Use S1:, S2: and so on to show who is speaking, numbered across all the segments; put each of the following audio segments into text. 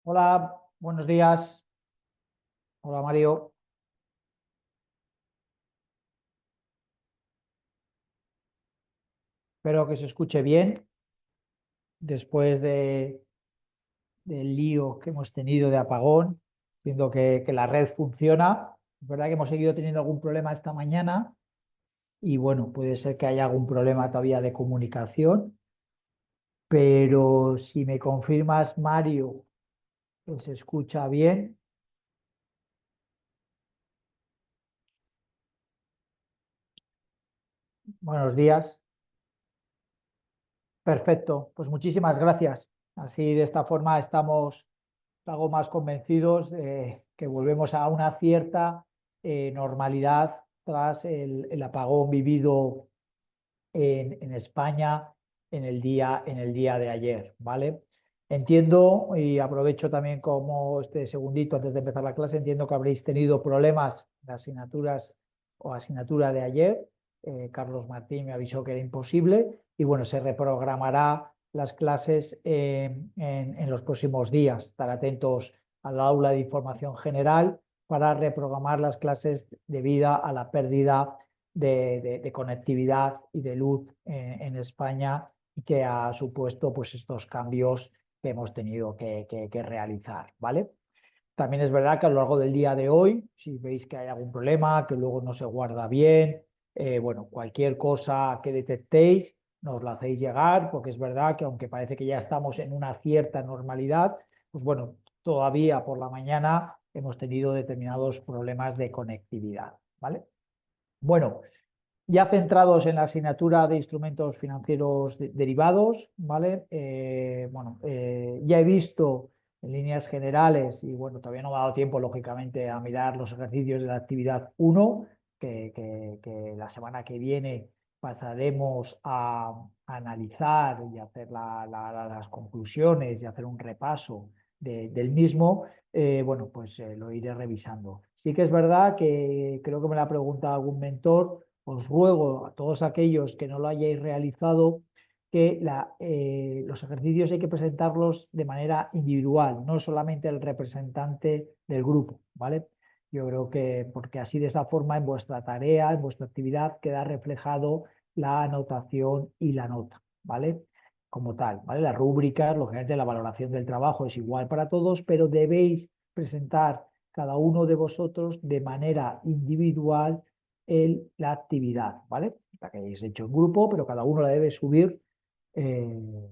S1: Hola, buenos días. Hola, Mario. Espero que se escuche bien después del lío que hemos tenido de apagón, viendo que la red funciona. Es verdad que hemos seguido teniendo algún problema esta mañana y bueno, puede ser que haya algún problema todavía de comunicación, pero si me confirmas, Mario, que se escucha bien. Buenos días. Perfecto, pues muchísimas gracias. Así de esta forma estamos algo más convencidos de que volvemos a una cierta normalidad tras el apagón vivido en España en el día de ayer, ¿vale? Entiendo y aprovecho también como este segundito antes de empezar la clase, entiendo que habréis tenido problemas de asignaturas o asignatura de ayer. Carlos Martín me avisó que era imposible y bueno, se reprogramará las clases en los próximos días. Estar atentos al aula de información general para reprogramar las clases debido a la pérdida de conectividad y de luz en España y que ha supuesto pues, estos cambios que hemos tenido que realizar, ¿vale? También es verdad que a lo largo del día de hoy, si veis que hay algún problema, que luego no se guarda bien, bueno, cualquier cosa que detectéis, nos lo hacéis llegar, porque es verdad que aunque parece que ya estamos en una cierta normalidad, pues bueno, todavía por la mañana hemos tenido determinados problemas de conectividad, ¿vale? Bueno, ya centrados en la asignatura de instrumentos financieros derivados, ¿vale? Ya he visto en líneas generales, y bueno, todavía no me ha dado tiempo, lógicamente, a mirar los ejercicios de la actividad 1, que la semana que viene pasaremos a analizar y hacer las conclusiones y hacer un repaso del mismo. Bueno, pues lo iré revisando. Sí que es verdad que creo que me lo ha preguntado algún mentor. Os ruego a todos aquellos que no lo hayáis realizado que los ejercicios hay que presentarlos de manera individual, no solamente el representante del grupo, ¿vale? Yo creo que porque así de esa forma en vuestra tarea, en vuestra actividad queda reflejado la anotación y la nota, ¿vale? Como tal, ¿vale? Las rúbricas, lógicamente la valoración del trabajo es igual para todos, pero debéis presentar cada uno de vosotros de manera individual la actividad, ¿vale? La que hayáis hecho en grupo, pero cada uno la debe subir. eh,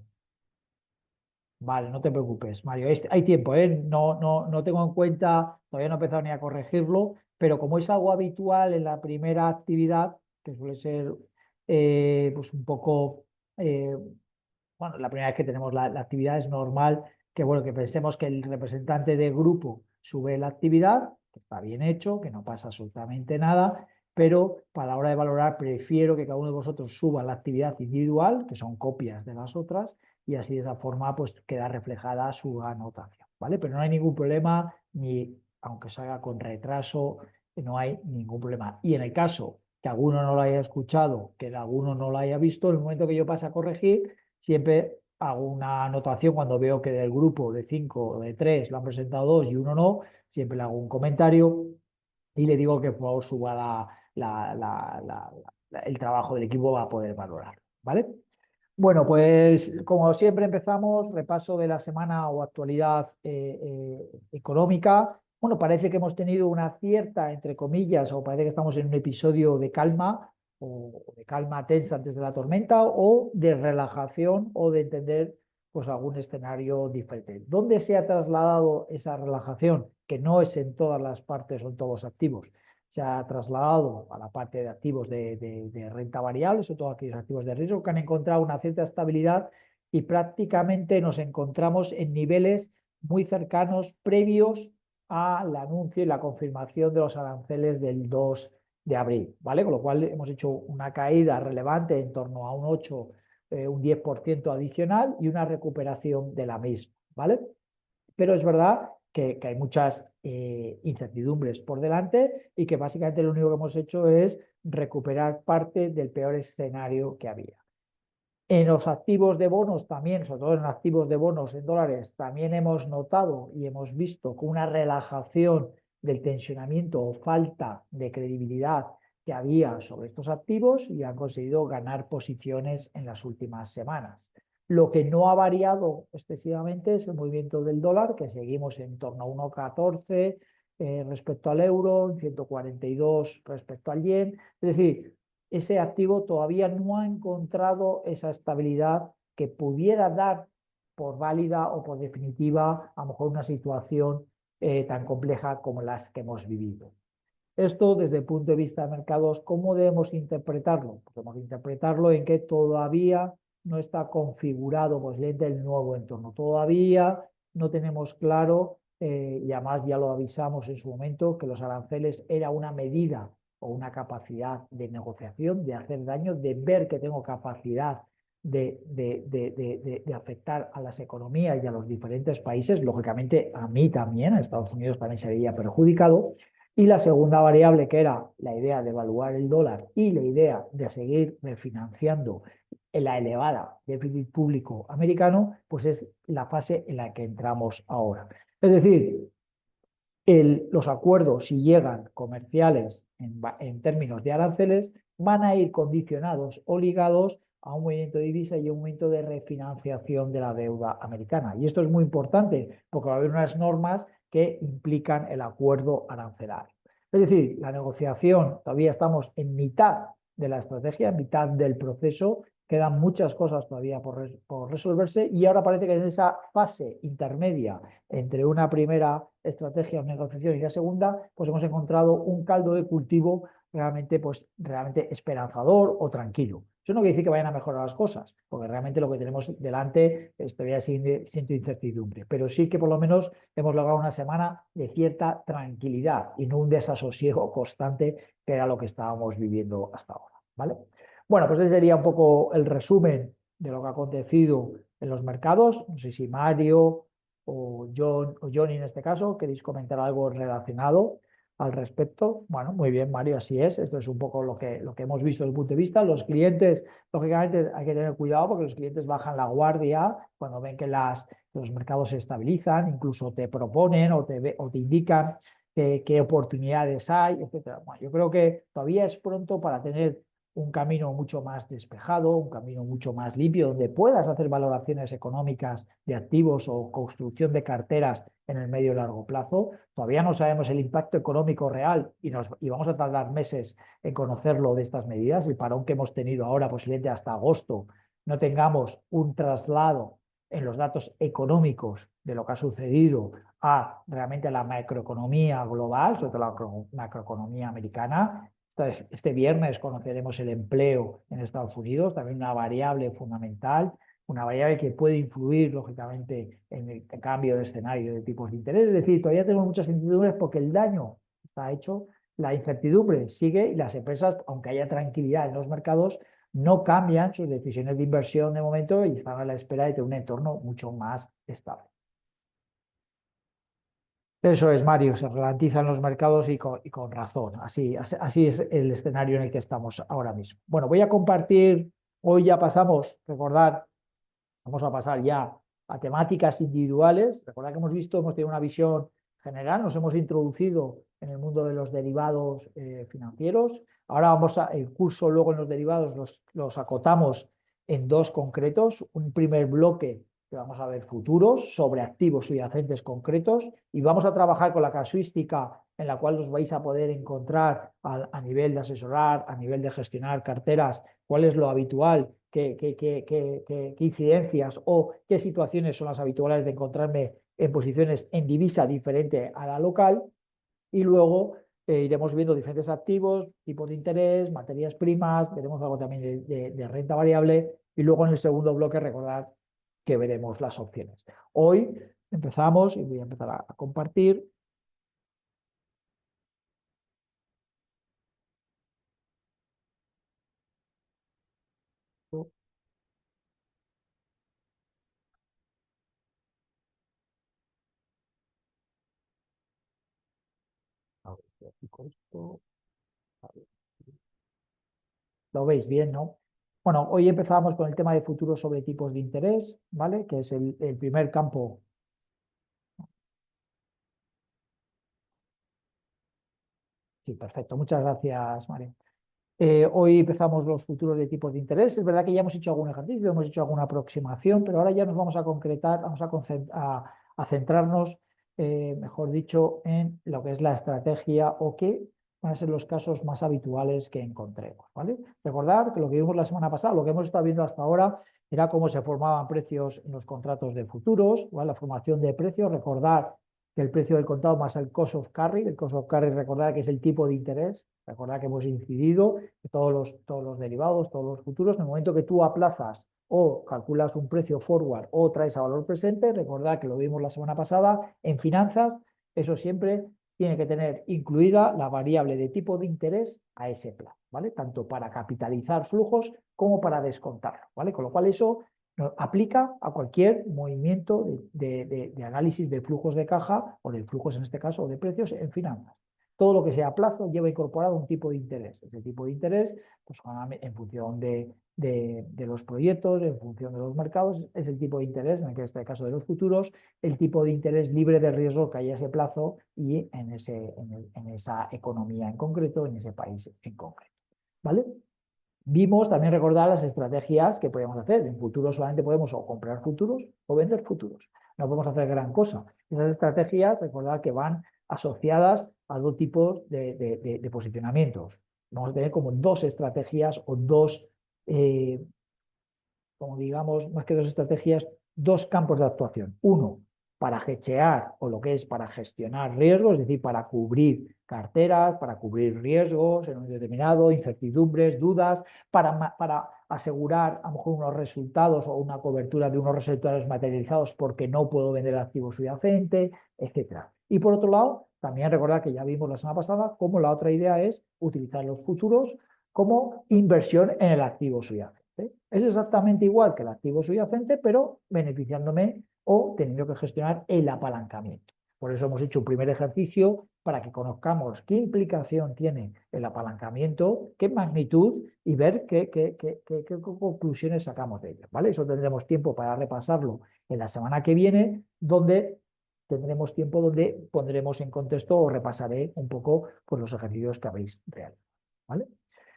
S1: Vale, no te preocupes, Mario. Hay tiempo, ¿eh? No tengo en cuenta, todavía no he empezado ni a corregirlo, pero como es algo habitual en la primera actividad, que suele ser pues un poco, eh, bueno, la primera vez que tenemos la actividad es normal que, bueno, que pensemos que el representante del grupo sube la actividad, que está bien hecho, que no pasa absolutamente nada, pero para la hora de valorar prefiero que cada uno de vosotros suba la actividad individual, que son copias de las otras, y así de esa forma pues queda reflejada su anotación, ¿vale? Pero no hay ningún problema, ni aunque se haga con retraso, no hay ningún problema. Y en el caso que alguno no lo haya escuchado, que alguno no lo haya visto, en el momento que yo pase a corregir, siempre hago una anotación cuando veo que del grupo de 5 o de 3 lo han presentado 2 y uno no, siempre le hago un comentario y le digo que por favor suba el trabajo del equipo va a poder valorar, ¿vale? Bueno, pues como siempre empezamos, repaso de la semana o actualidad económica. Bueno, parece que hemos tenido una cierta, entre comillas, o parece que estamos en un episodio de calma o de calma tensa antes de la tormenta o de relajación o de entender pues algún escenario diferente. ¿Dónde se ha trasladado esa relajación? Que no es en todas las partes o en todos los activos, se ha trasladado a la parte de activos de renta variable, sobre todo aquellos activos de riesgo, que han encontrado una cierta estabilidad y prácticamente nos encontramos en niveles muy cercanos previos al anuncio y la confirmación de los aranceles del 2 de abril, ¿vale? Con lo cual hemos hecho una caída relevante en torno a un 8, un 10% adicional y una recuperación de la misma, ¿vale? Pero es verdad que hay muchas incertidumbres por delante y que básicamente lo único que hemos hecho es recuperar parte del peor escenario que había. En los activos de bonos también, sobre todo en activos de bonos en dólares, también hemos notado y hemos visto con una relajación del tensionamiento o falta de credibilidad que había sobre estos activos y han conseguido ganar posiciones en las últimas semanas. Lo que no ha variado excesivamente es el movimiento del dólar, que seguimos en torno a 1,14 respecto al euro, en 142 respecto al yen. Es decir, ese activo todavía no ha encontrado esa estabilidad que pudiera dar por válida o por definitiva a lo mejor una situación tan compleja como las que hemos vivido. Esto desde el punto de vista de mercados, ¿cómo debemos interpretarlo? Podemos interpretarlo en que todavía no está configurado posiblemente el nuevo entorno. Todavía no tenemos claro, y además ya lo avisamos en su momento, que los aranceles era una medida o una capacidad de negociación, de hacer daño, de ver que tengo capacidad de afectar a las economías y a los diferentes países. Lógicamente, a mí también, a Estados Unidos también se veía perjudicado. Y la segunda variable, que era la idea de evaluar el dólar y la idea de seguir refinanciando la elevada déficit público americano, pues es la fase en la que entramos ahora. Es decir, los acuerdos, si llegan comerciales en términos de aranceles, van a ir condicionados o ligados a un movimiento de divisa y un movimiento de refinanciación de la deuda americana. Y esto es muy importante porque va a haber unas normas que implican el acuerdo arancelario. Es decir, la negociación, todavía estamos en mitad de la estrategia, en mitad del proceso, quedan muchas cosas todavía por resolverse y ahora parece que en esa fase intermedia entre una primera estrategia o negociación y la segunda, pues hemos encontrado un caldo de cultivo realmente, pues, realmente esperanzador o tranquilo. Eso no quiere decir que vayan a mejorar las cosas, porque realmente lo que tenemos delante es todavía siento incertidumbre, pero sí que por lo menos hemos logrado una semana de cierta tranquilidad y no un desasosiego constante que era lo que estábamos viviendo hasta ahora, ¿vale? Bueno, pues ese sería un poco el resumen de lo que ha acontecido en los mercados. No sé si Mario o John o Johnny en este caso queréis comentar algo relacionado al respecto. Bueno, muy bien, Mario, así es. Esto es un poco lo que hemos visto desde el punto de vista. Los clientes, lógicamente, hay que tener cuidado porque los clientes bajan la guardia cuando ven que los mercados se estabilizan, incluso te proponen o te indican qué oportunidades hay, etcétera. Bueno, yo creo que todavía es pronto para tener un camino mucho más despejado, un camino mucho más limpio, donde puedas hacer valoraciones económicas de activos o construcción de carteras en el medio y largo plazo. Todavía no sabemos el impacto económico real y vamos a tardar meses en conocerlo de estas medidas. El parón que hemos tenido ahora, posiblemente hasta agosto, no tengamos un traslado en los datos económicos de lo que ha sucedido a realmente la macroeconomía global, sobre todo la macroeconomía americana. Este viernes conoceremos el empleo en Estados Unidos, también una variable fundamental, una variable que puede influir, lógicamente, en el cambio de escenario de tipos de interés. Es decir, todavía tenemos muchas incertidumbres porque el daño está hecho, la incertidumbre sigue y las empresas, aunque haya tranquilidad en los mercados, no cambian sus decisiones de inversión de momento y están a la espera de tener un entorno mucho más estable. Eso es, Mario, se ralentizan los mercados y con razón. Así es el escenario en el que estamos ahora mismo. Bueno, voy a compartir, hoy ya pasamos, recordar, vamos a pasar ya a temáticas individuales. Recordad que hemos tenido una visión general, nos hemos introducido en el mundo de los derivados financieros. Ahora el curso luego en los derivados los acotamos en dos concretos. Un primer bloque que vamos a ver futuros sobre activos subyacentes concretos y vamos a trabajar con la casuística en la cual os vais a poder encontrar a nivel de asesorar, a nivel de gestionar carteras, cuál es lo habitual, qué incidencias o qué situaciones son las habituales de encontrarme en posiciones en divisa diferente a la local. Y luego iremos viendo diferentes activos, tipos de interés, materias primas, veremos algo también de renta variable y luego en el segundo bloque recordar que veremos las opciones. Hoy empezamos y voy a empezar a compartir. A ver, aquí con esto. A ver. Lo veis bien, ¿no? Bueno, hoy empezamos con el tema de futuros sobre tipos de interés, ¿vale? Que es el primer campo. Sí, perfecto. Muchas gracias, María. Hoy empezamos los futuros de tipos de interés. Es verdad que ya hemos hecho algún ejercicio, hemos hecho alguna aproximación, pero ahora ya nos vamos a concretar, vamos a centrarnos, mejor dicho, en lo que es la estrategia o qué van a ser los casos más habituales que encontremos, ¿vale? Recordar que lo que vimos la semana pasada, lo que hemos estado viendo hasta ahora, era cómo se formaban precios en los contratos de futuros, ¿vale? La formación de precios. Recordar que el precio del contado más el cost of carry, el cost of carry, recordar que es el tipo de interés. Recordad que hemos incidido que todos los derivados, todos los futuros, en el momento que tú aplazas o calculas un precio forward o traes a valor presente, recordad que lo vimos la semana pasada, en finanzas, eso siempre tiene que tener incluida la variable de tipo de interés a ese plazo, ¿vale? Tanto para capitalizar flujos como para descontarlo, ¿vale? Con lo cual eso aplica a cualquier movimiento de análisis de flujos de caja o de flujos, en este caso, o de precios en finanzas. Todo lo que sea a plazo lleva incorporado un tipo de interés. Ese tipo de interés, pues en función de los proyectos, en función de los mercados, es el tipo de interés, en este caso de los futuros, el tipo de interés libre de riesgo que hay a ese plazo y en esa economía en concreto, en ese país en concreto. ¿Vale? Vimos también recordar las estrategias que podemos hacer. En futuros solamente podemos o comprar futuros o vender futuros. No podemos hacer gran cosa. Esas estrategias, recordad que van asociadas a dos tipos de posicionamientos. Vamos a tener como dos estrategias o dos, como digamos, más que dos estrategias, dos campos de actuación. Uno, para hedgear o lo que es para gestionar riesgos, es decir, para cubrir carteras, para cubrir riesgos en un determinado, incertidumbres, dudas, para asegurar a lo mejor unos resultados o una cobertura de unos resultados materializados porque no puedo vender el activo subyacente, etc. Y por otro lado, también recordar que ya vimos la semana pasada cómo la otra idea es utilizar los futuros como inversión en el activo subyacente. Es exactamente igual que el activo subyacente, pero beneficiándome o teniendo que gestionar el apalancamiento. Por eso hemos hecho un primer ejercicio para que conozcamos qué implicación tiene el apalancamiento, qué magnitud y ver qué conclusiones sacamos de ello. ¿Vale? Eso tendremos tiempo para repasarlo en la semana que viene, donde tendremos tiempo donde pondremos en contexto o repasaré un poco pues, los ejercicios que habéis realizado. ¿Vale?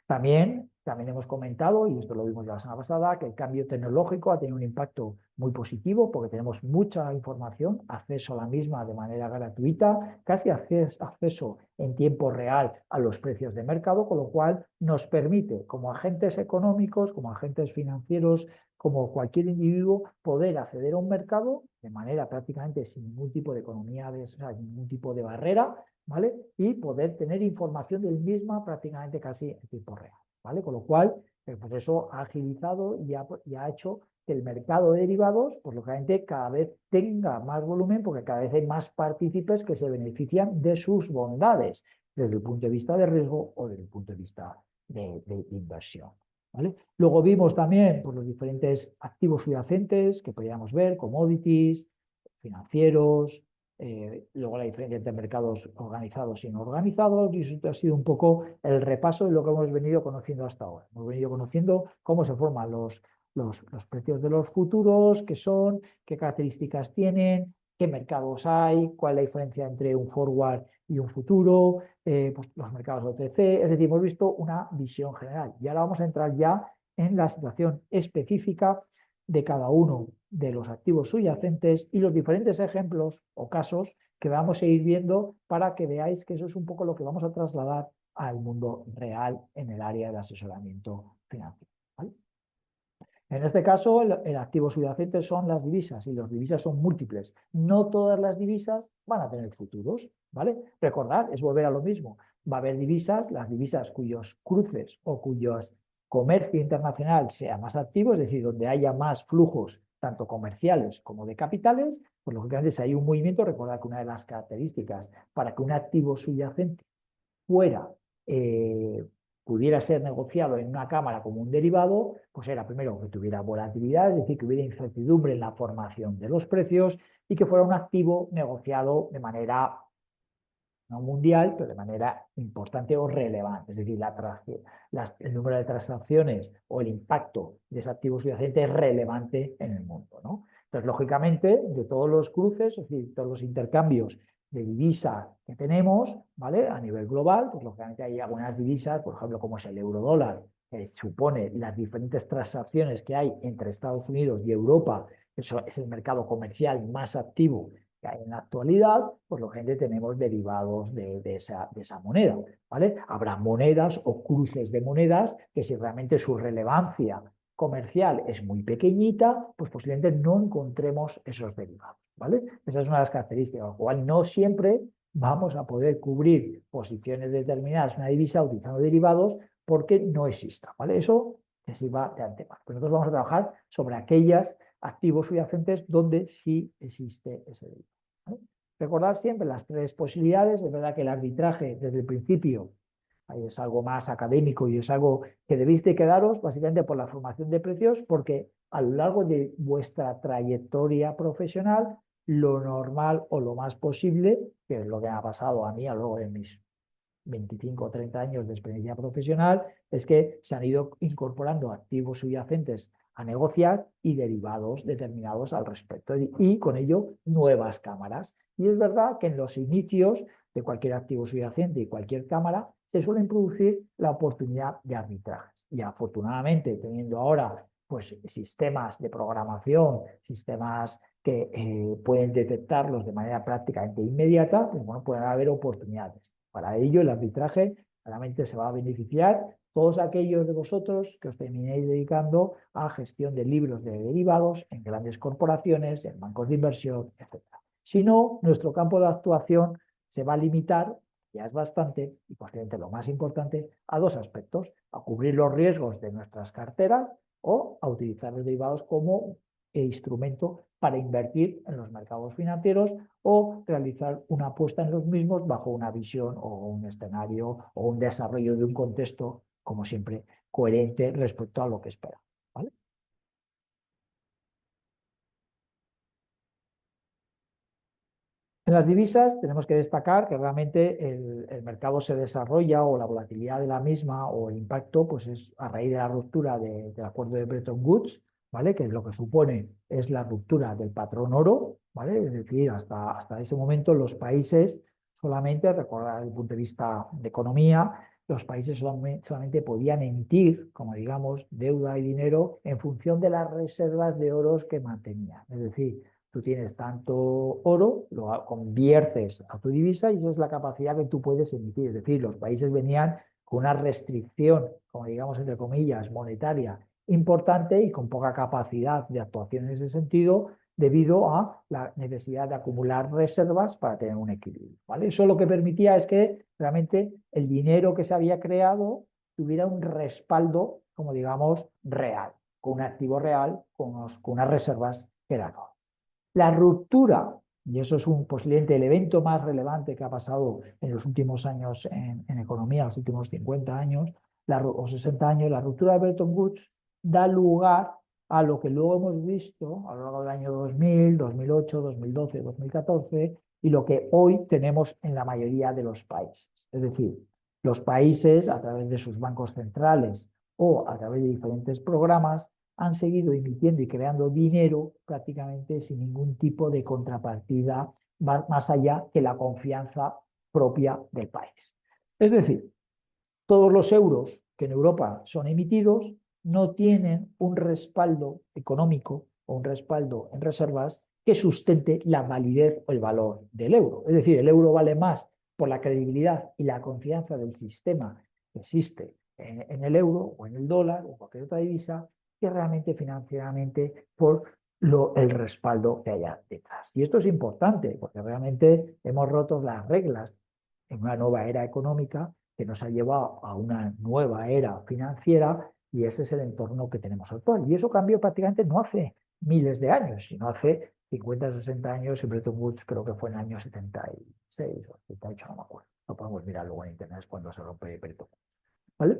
S1: También hemos comentado, y esto lo vimos ya la semana pasada, que el cambio tecnológico ha tenido un impacto muy positivo porque tenemos mucha información, acceso a la misma de manera gratuita, casi acceso en tiempo real a los precios de mercado, con lo cual nos permite, como agentes económicos, como agentes financieros, como cualquier individuo, poder acceder a un mercado de manera prácticamente sin ningún tipo de economía, o sea, ningún tipo de barrera, ¿vale? Y poder tener información del misma prácticamente casi en tiempo real, ¿vale? Con lo cual, pues eso ha agilizado y ha hecho que el mercado de derivados, pues lógicamente cada vez tenga más volumen porque cada vez hay más partícipes que se benefician de sus bondades desde el punto de vista de riesgo o desde el punto de vista de inversión. ¿Vale? Luego vimos también pues, los diferentes activos subyacentes que podíamos ver, commodities, financieros, luego la diferencia entre mercados organizados y no organizados, y eso ha sido un poco el repaso de lo que hemos venido conociendo hasta ahora. Hemos venido conociendo cómo se forman los precios de los futuros, qué son, qué características tienen, qué mercados hay, cuál es la diferencia entre un forward y un futuro, pues los mercados OTC, es decir, hemos visto una visión general. Y ahora vamos a entrar ya en la situación específica de cada uno de los activos subyacentes y los diferentes ejemplos o casos que vamos a ir viendo para que veáis que eso es un poco lo que vamos a trasladar al mundo real en el área de asesoramiento financiero. ¿Vale? En este caso, el activo subyacente son las divisas y las divisas son múltiples. No todas las divisas van a tener futuros, ¿vale? Recordad, es volver a lo mismo. Va a haber divisas, las divisas cuyos cruces o cuyos comercio internacional sea más activo, es decir, donde haya más flujos tanto comerciales como de capitales, pues lógicamente si hay un movimiento, recordad que una de las características para que un activo subyacente fuera pudiera ser negociado en una cámara como un derivado, pues era primero que tuviera volatilidad, es decir, que hubiera incertidumbre en la formación de los precios y que fuera un activo negociado de manera no mundial, pero de manera importante o relevante. Es decir, el número de transacciones o el impacto de ese activo subyacente es relevante en el mundo, ¿no? Entonces, lógicamente, de todos los cruces, es decir, todos los intercambios de divisa que tenemos, ¿vale? A nivel global, pues lógicamente hay algunas divisas, por ejemplo, como es el euro-dólar, que supone las diferentes transacciones que hay entre Estados Unidos y Europa, eso es el mercado comercial más activo que hay en la actualidad, pues lógicamente tenemos derivados de esa moneda, ¿vale? Habrá monedas o cruces de monedas que si realmente su relevancia comercial es muy pequeñita, pues posiblemente no encontremos esos derivados, ¿vale? Esa es una de las características, con lo cual no siempre vamos a poder cubrir posiciones determinadas en una divisa utilizando derivados porque no exista, ¿vale? Eso que sirva de antemano. Pero nosotros vamos a trabajar sobre aquellas activos subyacentes donde sí existe ese delito, ¿vale? Recordar siempre las tres posibilidades. Es verdad que el arbitraje desde el principio es algo más académico y es algo que debéis de quedaros básicamente por la formación de precios, porque a lo largo de vuestra trayectoria profesional, lo normal o lo más posible, que es lo que me ha pasado a mí a lo largo de mis 25 o 30 años de experiencia profesional, es que se han ido incorporando activos subyacentes a negociar y derivados determinados al respecto, y con ello nuevas cámaras. Y es verdad que en los inicios de cualquier activo subyacente y cualquier cámara se suelen producir la oportunidad de arbitrajes. Y afortunadamente, teniendo ahora pues, sistemas de programación, sistemas que pueden detectarlos de manera prácticamente inmediata, pues bueno, pueden haber oportunidades. Para ello, el arbitraje claramente se va a beneficiar todos aquellos de vosotros que os terminéis dedicando a gestión de libros de derivados en grandes corporaciones, en bancos de inversión, etc. Si no, nuestro campo de actuación se va a limitar, ya es bastante, y posiblemente lo más importante, a dos aspectos: a cubrir los riesgos de nuestras carteras o a utilizar los derivados como instrumento para invertir en los mercados financieros o realizar una apuesta en los mismos bajo una visión o un escenario o un desarrollo de un contexto, como siempre, coherente respecto a lo que espera, ¿vale? En las divisas tenemos que destacar que realmente el mercado se desarrolla, o la volatilidad de la misma o el impacto pues es a raíz de la ruptura del acuerdo de Bretton Woods, ¿vale? Que lo que supone es la ruptura del patrón oro, ¿vale? Es decir, hasta ese momento los países solamente, recordar desde el punto de vista de economía, los países solamente podían emitir, como digamos, deuda y dinero en función de las reservas de oros que mantenían. Es decir, tú tienes tanto oro, lo conviertes a tu divisa y esa es la capacidad que tú puedes emitir. Es decir, los países venían con una restricción, como digamos, entre comillas, monetaria importante y con poca capacidad de actuación en ese sentido, debido a la necesidad de acumular reservas para tener un equilibrio, ¿vale? Eso lo que permitía es que realmente el dinero que se había creado tuviera un respaldo, como digamos, real, con un activo real, con unas reservas que eran oro. La ruptura, y eso es posiblemente el evento más relevante que ha pasado en los últimos años en economía, los últimos 50 años o 60 años, la ruptura de Bretton Woods da lugar a lo que luego hemos visto a lo largo del año 2000, 2008, 2012, 2014 y lo que hoy tenemos en la mayoría de los países. Es decir, los países, a través de sus bancos centrales o a través de diferentes programas, han seguido emitiendo y creando dinero prácticamente sin ningún tipo de contrapartida más allá que la confianza propia del país. Es decir, todos los euros que en Europa son emitidos no tienen un respaldo económico o un respaldo en reservas que sustente la validez o el valor del euro. Es decir, el euro vale más por la credibilidad y la confianza del sistema que existe en el euro o en el dólar o cualquier otra divisa, que realmente financieramente por el respaldo que haya detrás. Y esto es importante porque realmente hemos roto las reglas en una nueva era económica que nos ha llevado a una nueva era financiera, y ese es el entorno que tenemos actual. Y eso cambió prácticamente no hace miles de años, sino hace 50, 60 años. En Bretton Woods creo que fue en el año 76 o 78, no me acuerdo. Lo podemos mirar luego en internet cuando se rompe Bretton Woods, ¿vale?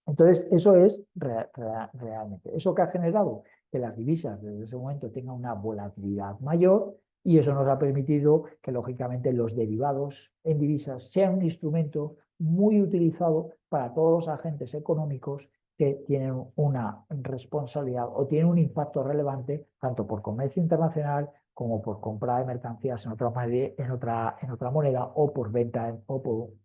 S1: Entonces, eso es realmente. Eso que ha generado que las divisas desde ese momento tengan una volatilidad mayor, Y eso nos ha permitido que, lógicamente, los derivados en divisas sean un instrumento muy utilizado para todos los agentes económicos que tienen una responsabilidad o tienen un impacto relevante tanto por comercio internacional como por compra de mercancías en otra moneda o por venta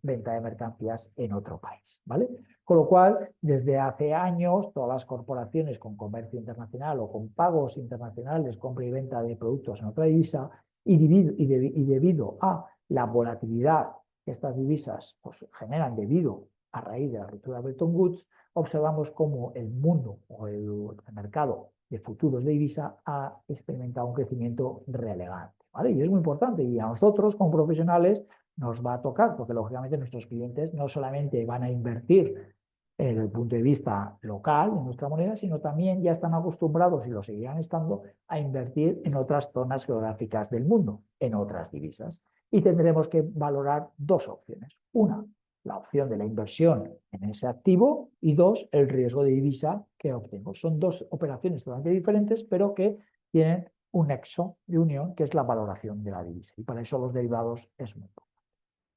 S1: de mercancías en otro país, ¿vale? Con lo cual, desde hace años, todas las corporaciones con comercio internacional o con pagos internacionales, compra y venta de productos en otra divisa, y debido a la volatilidad que estas divisas pues, generan debido a raíz de la ruptura de Bretton Woods, observamos cómo el mundo o el mercado de futuros de divisa ha experimentado un crecimiento relevante, ¿vale? Y es muy importante, y a nosotros como profesionales nos va a tocar, porque lógicamente nuestros clientes no solamente van a invertir desde el punto de vista local en nuestra moneda, sino también ya están acostumbrados, y lo seguirán estando, a invertir en otras zonas geográficas del mundo, en otras divisas. Y tendremos que valorar dos opciones. Una, la opción de la inversión en ese activo, y dos, el riesgo de divisa que obtengo. Son dos operaciones totalmente diferentes, pero que tienen un nexo de unión, que es la valoración de la divisa. Y para eso los derivados es muy importante,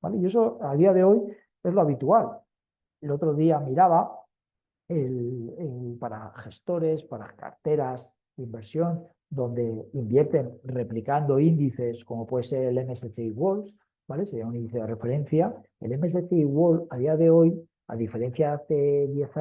S1: ¿vale? Y eso a día de hoy es lo habitual. El otro día miraba para gestores, para carteras de inversión, donde invierten replicando índices como puede ser el MSCI World, ¿vale? Sería un índice de referencia. El MSCI World a día de hoy, a diferencia de hace 10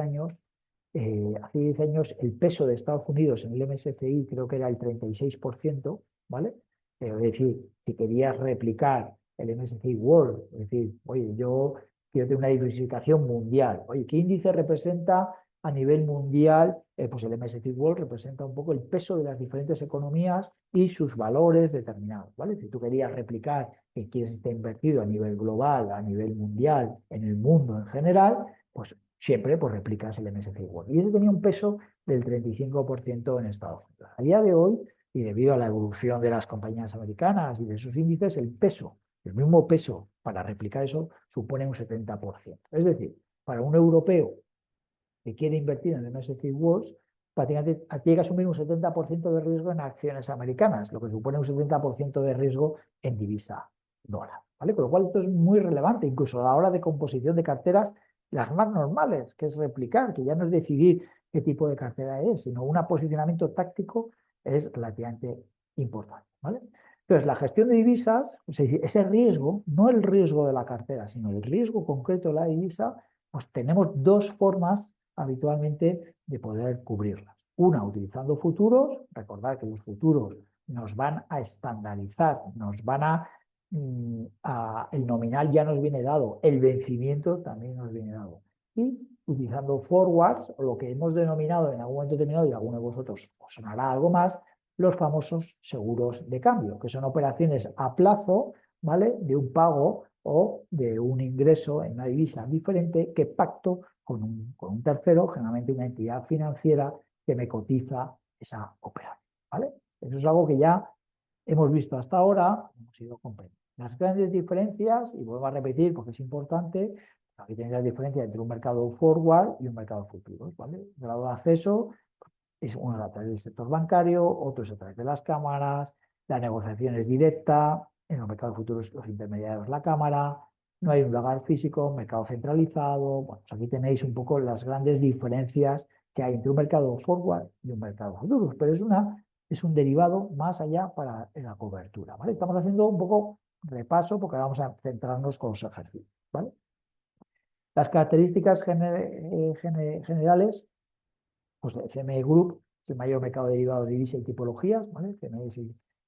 S1: años, el peso de Estados Unidos en el MSCI creo que era el 36%, ¿vale? Es decir, si querías replicar el MSCI World, es decir, oye, yo quiero tener una diversificación mundial. Oye, ¿qué índice representa a nivel mundial? Pues el MSCI World representa un poco el peso de las diferentes economías y sus valores determinados, ¿vale? Si tú querías replicar que quieres estar invertido a nivel global, a nivel mundial, en el mundo en general, pues siempre pues, replicas el MSCI World. Y ese tenía un peso del 35% en Estados Unidos. A día de hoy, y debido a la evolución de las compañías americanas y de sus índices, el mismo peso para replicar eso supone un 70%. Es decir, para un europeo que quiere invertir en el MSCI World, prácticamente tiene que asumir un 70% de riesgo en acciones americanas, lo que supone un 70% de riesgo en divisa dólar, ¿vale? Con lo cual esto es muy relevante, incluso a la hora de composición de carteras, las más normales, que es replicar, que ya no es decidir qué tipo de cartera es, sino un posicionamiento táctico es relativamente importante, ¿vale? Entonces, la gestión de divisas, ese riesgo, no el riesgo de la cartera, sino el riesgo concreto de la divisa, pues tenemos dos formas habitualmente de poder cubrirlas. Una, utilizando futuros. Recordad que los futuros nos van a estandarizar, el nominal ya nos viene dado, el vencimiento también nos viene dado. Y utilizando forwards, o lo que hemos denominado en algún momento determinado, y a alguno de vosotros os sonará algo más, los famosos seguros de cambio, que son operaciones a plazo, ¿vale? De un pago o de un ingreso en una divisa diferente que pacto con un tercero, generalmente una entidad financiera que me cotiza esa operación, ¿vale? Eso es algo que ya hemos visto hasta ahora, hemos ido comprendiendo. Las grandes diferencias, y vuelvo a repetir porque es importante, aquí tenéis la diferencia entre un mercado forward y un mercado de futuros, ¿vale? El grado de acceso es uno a través del sector bancario, otro es a través de las cámaras, la negociación es directa, en los mercados futuros los intermediarios la cámara, no hay un lugar físico, un mercado centralizado. Bueno, pues aquí tenéis un poco las grandes diferencias que hay entre un mercado forward y un mercado futuros, pero es un derivado más allá para la cobertura, ¿vale? Estamos haciendo un poco repaso porque ahora vamos a centrarnos con los ejercicios, ¿vale? Las características generales, pues el CME Group es el mayor mercado de derivados de divisa y tipologías, ¿vale? CME es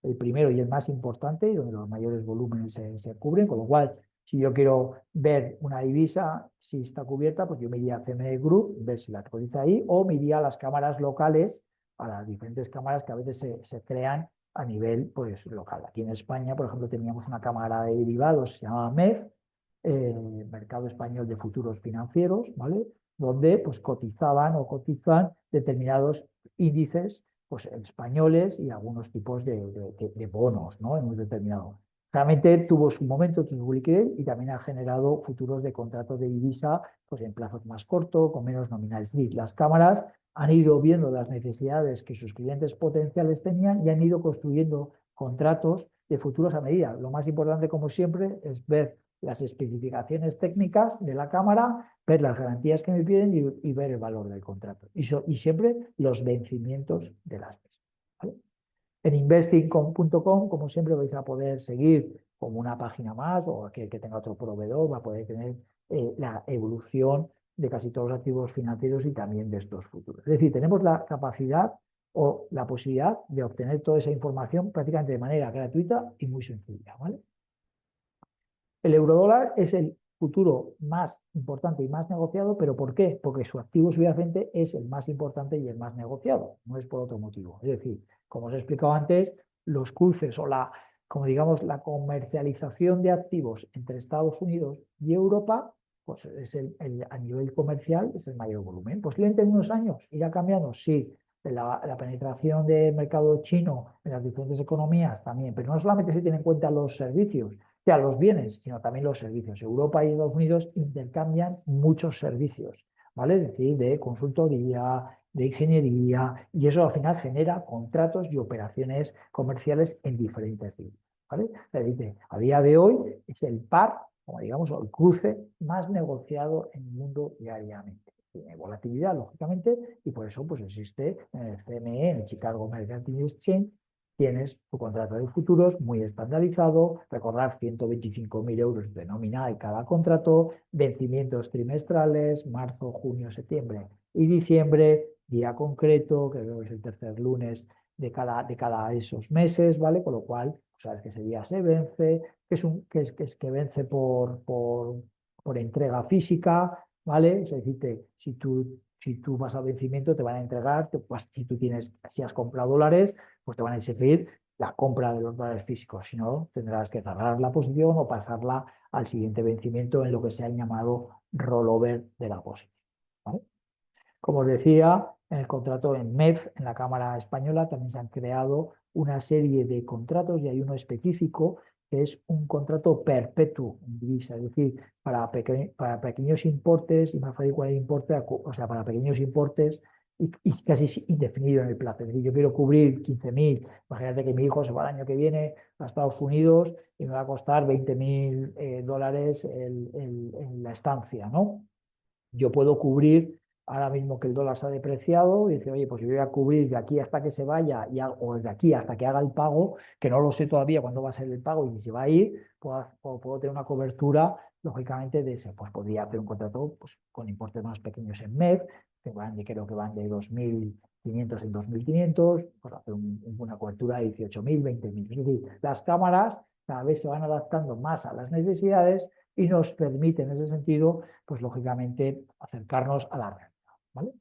S1: el primero y el más importante, y donde los mayores volúmenes se cubren, con lo cual, si yo quiero ver una divisa, si está cubierta, pues yo me iría a CME Group, ver si la cotiza ahí, o me iría a las cámaras locales, a las diferentes cámaras que a veces se crean a nivel pues, local. Aquí en España, por ejemplo, teníamos una cámara de derivados, se llamaba MEF, Mercado Español de Futuros Financieros, ¿vale? Donde pues, cotizaban o cotizan determinados índices pues, españoles y algunos tipos de bonos, ¿no? En un determinado. Realmente tuvo su momento, tuvo su liquidez y también ha generado futuros de contratos de divisa pues en plazos más cortos, con menos nominales. Es decir, las cámaras han ido viendo las necesidades que sus clientes potenciales tenían y han ido construyendo contratos de futuros a medida. Lo más importante, como siempre, es ver las especificaciones técnicas de la cámara, ver las garantías que me piden y ver el valor del contrato. Y siempre los vencimientos de las mismas. ¿Vale? En investing.com, como siempre, vais a poder seguir como una página más o aquel que tenga otro proveedor va a poder tener la evolución de casi todos los activos financieros y también de estos futuros. Es decir, tenemos la capacidad o la posibilidad de obtener toda esa información prácticamente de manera gratuita y muy sencilla, ¿vale? El eurodólar es el futuro más importante y más negociado, ¿pero por qué? Porque su activo subyacente es el más importante y el más negociado, no es por otro motivo. Es decir, como os he explicado antes, los cruces o como digamos, la comercialización de activos entre Estados Unidos y Europa, pues a nivel comercial es el mayor volumen. Posiblemente en unos años irá cambiando, sí. La penetración del mercado chino en las diferentes economías también, pero no solamente se tienen en cuenta los servicios, sea los bienes, sino también los servicios. Europa y Estados Unidos intercambian muchos servicios, ¿vale? Es decir, de consultoría, de ingeniería, y eso al final genera contratos y operaciones comerciales en diferentes divisas, ¿vale? Es decir, a día de hoy es el par, como digamos, el cruce más negociado en el mundo diariamente. Tiene volatilidad, lógicamente, y por eso pues, existe en el CME, en el Chicago Mercantile Exchange, tienes tu contrato de futuros muy estandarizado, recordar 125.000 euros de nómina de cada contrato, vencimientos trimestrales, marzo, junio, septiembre y diciembre, día concreto, que creo que es el tercer lunes de cada esos meses, ¿vale? Con lo cual, sabes que ese día se vence, que vence por entrega física, ¿vale? Es decir, si tú vas al vencimiento, te van a entregar, si has comprado dólares, pues te van a exigir la compra de los dólares físicos. Si no, tendrás que cerrar la posición o pasarla al siguiente vencimiento en lo que se ha llamado rollover de la posición, ¿vale? Como os decía, en el contrato en MEF, en la Cámara Española, también se han creado una serie de contratos y hay uno específico que es un contrato perpetuo en divisa, es decir, para pequeños importes, y más fácil cuál importe, o sea, para pequeños importes y casi indefinido en el plazo. Es decir, yo quiero cubrir 15.000, imagínate que mi hijo se va el año que viene a Estados Unidos y me va a costar 20.000 dólares la estancia, ¿no? Yo puedo cubrir ahora mismo que el dólar se ha depreciado y decir, oye, pues yo voy a cubrir de aquí hasta que se vaya o de aquí hasta que haga el pago, que no lo sé todavía cuándo va a ser el pago y si se va a ir, puedo tener una cobertura, lógicamente, de ese. Pues podría hacer un contrato pues, con importes más pequeños en MEP, creo que van de 2.500 en 2.500, pues hacer una cobertura de 18.000, 20.000. Es decir, las cámaras cada vez se van adaptando más a las necesidades y nos permite en ese sentido, pues lógicamente, acercarnos a la realidad, ¿vale?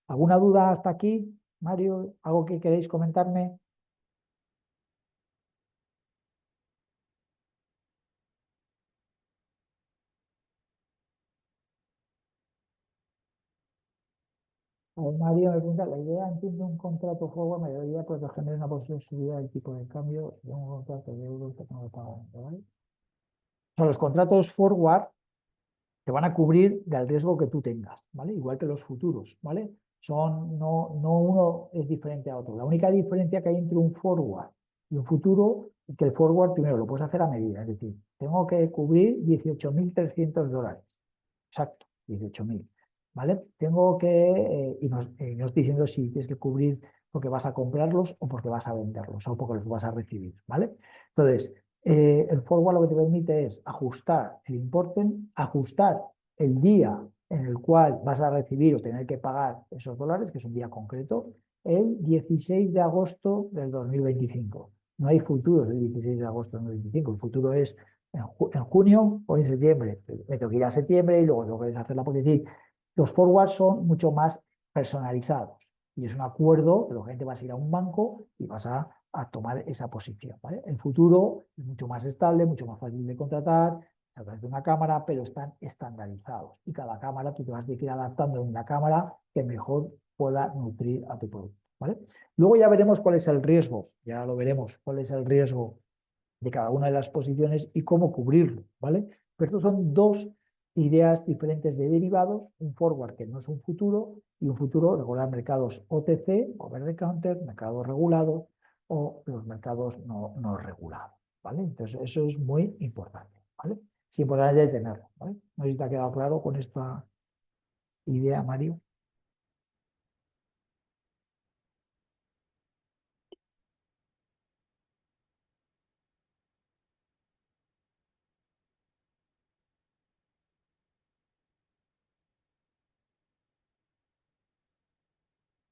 S1: ¿Alguna duda hasta aquí, Mario? ¿Algo que queréis comentarme? A ver, Mario me pregunta, la idea, entiendo, un contrato forward me debería proteger una posible subida del tipo de cambio de un contrato de euros que tengo que pagar, ¿vale? O sea, los contratos forward te van a cubrir del riesgo que tú tengas, ¿vale? Igual que los futuros, ¿vale? No uno es diferente a otro. La única diferencia que hay entre un forward y un futuro es que el forward primero lo puedes hacer a medida, es decir, tengo que cubrir 18.300 dólares. Exacto, 18.000, ¿vale? Y no estoy diciendo si tienes que cubrir porque vas a comprarlos o porque vas a venderlos o porque los vas a recibir, ¿vale? Entonces, el forward lo que te permite es ajustar el importe, ajustar el día en el cual vas a recibir o tener que pagar esos dólares, que es un día concreto, el 16 de agosto del 2025. No hay futuros el 16 de agosto del 2025, el futuro es en junio o en septiembre. Me tengo que ir a septiembre y luego tengo que hacer la posición. Los forwards son mucho más personalizados y es un acuerdo que la gente va a ir a un banco y vas a tomar esa posición, ¿vale? El futuro es mucho más estable, mucho más fácil de contratar a través de una cámara, pero están estandarizados y cada cámara tú te vas a ir adaptando en una cámara que mejor pueda nutrir a tu producto, ¿vale? Luego ya veremos cuál es el riesgo, ya lo veremos, cuál es el riesgo de cada una de las posiciones y cómo cubrirlo, ¿vale? Pero estos son dos ideas diferentes de derivados, un forward que no es un futuro y un futuro regular mercados OTC, over the counter, mercados regulados o los mercados no regulados, ¿vale? Entonces eso es muy importante, ¿vale? Es importante tenerlo, ¿vale? No sé si te ha quedado claro con esta idea, Mario.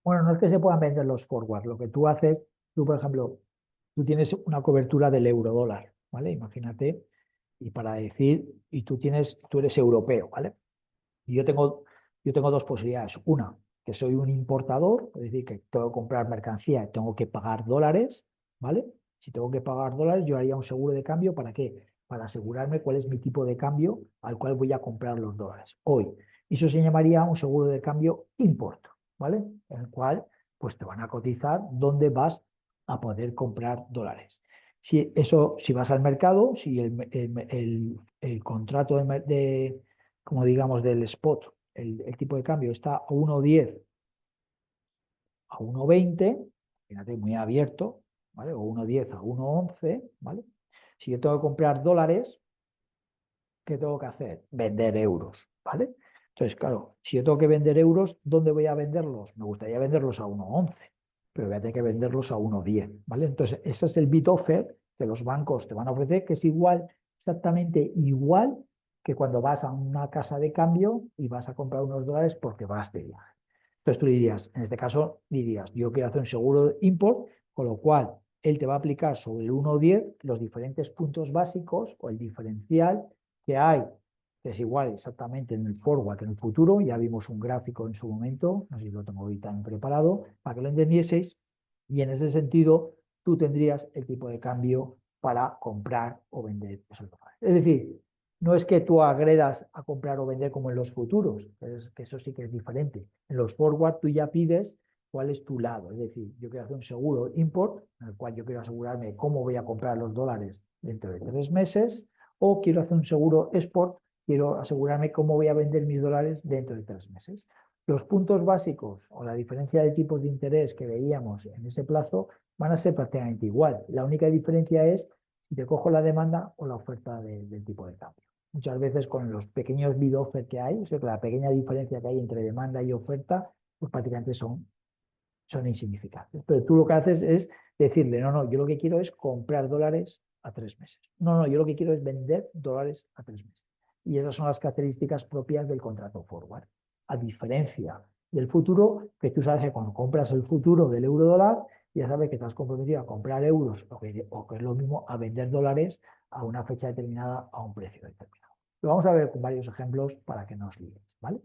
S1: Bueno, no es que se puedan vender los forwards. Lo que tú haces, tú, por ejemplo, tú tienes una cobertura del euro dólar, ¿vale? Imagínate, y para decir, y tú eres europeo, ¿vale? Y yo tengo dos posibilidades. Una, que soy un importador, es decir, que tengo que comprar mercancía y tengo que pagar dólares, ¿vale? Si tengo que pagar dólares, yo haría un seguro de cambio. ¿Para qué? Para asegurarme cuál es mi tipo de cambio al cual voy a comprar los dólares hoy. Y eso se llamaría un seguro de cambio import, ¿vale? En el cual pues te van a cotizar dónde vas a poder comprar dólares. Si vas al mercado, si el contrato como digamos, del spot, el tipo de cambio está a 1,10, a 1,20, fíjate, muy abierto, ¿vale? O 1,10 a 1,11, ¿vale? Si yo tengo que comprar dólares, ¿qué tengo que hacer? Vender euros, ¿vale? Entonces, claro, si yo tengo que vender euros, ¿dónde voy a venderlos? Me gustaría venderlos a 1,11, pero voy a tener que venderlos a 1,10, ¿vale? Entonces, ese es el bid offer que los bancos te van a ofrecer, que es igual, exactamente igual que cuando vas a una casa de cambio y vas a comprar unos dólares porque vas de viaje. Entonces tú dirías, en este caso dirías, yo quiero hacer un seguro de import, con lo cual él te va a aplicar sobre el 1,10 los diferentes puntos básicos o el diferencial que hay, que es igual exactamente en el forward que en el futuro. Ya vimos un gráfico en su momento, no sé si lo tengo ahorita preparado, para que lo entendieseis, y en ese sentido tú tendrías el tipo de cambio para comprar o vender esos dólares. Es decir, no es que tú agredas a comprar o vender como en los futuros, es que eso sí que es diferente. En los forward tú ya pides cuál es tu lado, es decir, yo quiero hacer un seguro import, en el cual yo quiero asegurarme cómo voy a comprar los dólares dentro de 3 meses, o quiero hacer un seguro export, quiero asegurarme cómo voy a vender mis dólares dentro de 3 meses. Los puntos básicos o la diferencia de tipos de interés que veíamos en ese plazo van a ser prácticamente igual. La única diferencia es si te cojo la demanda o la oferta del tipo de cambio. Muchas veces con los pequeños bid offer que hay, o sea, que la pequeña diferencia que hay entre demanda y oferta, pues prácticamente son insignificantes. Pero tú lo que haces es decirle, no, yo lo que quiero es comprar dólares a 3 meses. No, yo lo que quiero es vender dólares a 3 meses. Y esas son las características propias del contrato forward. A diferencia del futuro, que tú sabes que cuando compras el futuro del euro dólar, ya sabes que te has comprometido a comprar euros o que es lo mismo a vender dólares a una fecha determinada a un precio determinado. Lo vamos a ver con varios ejemplos para que no os liéis, ¿vale?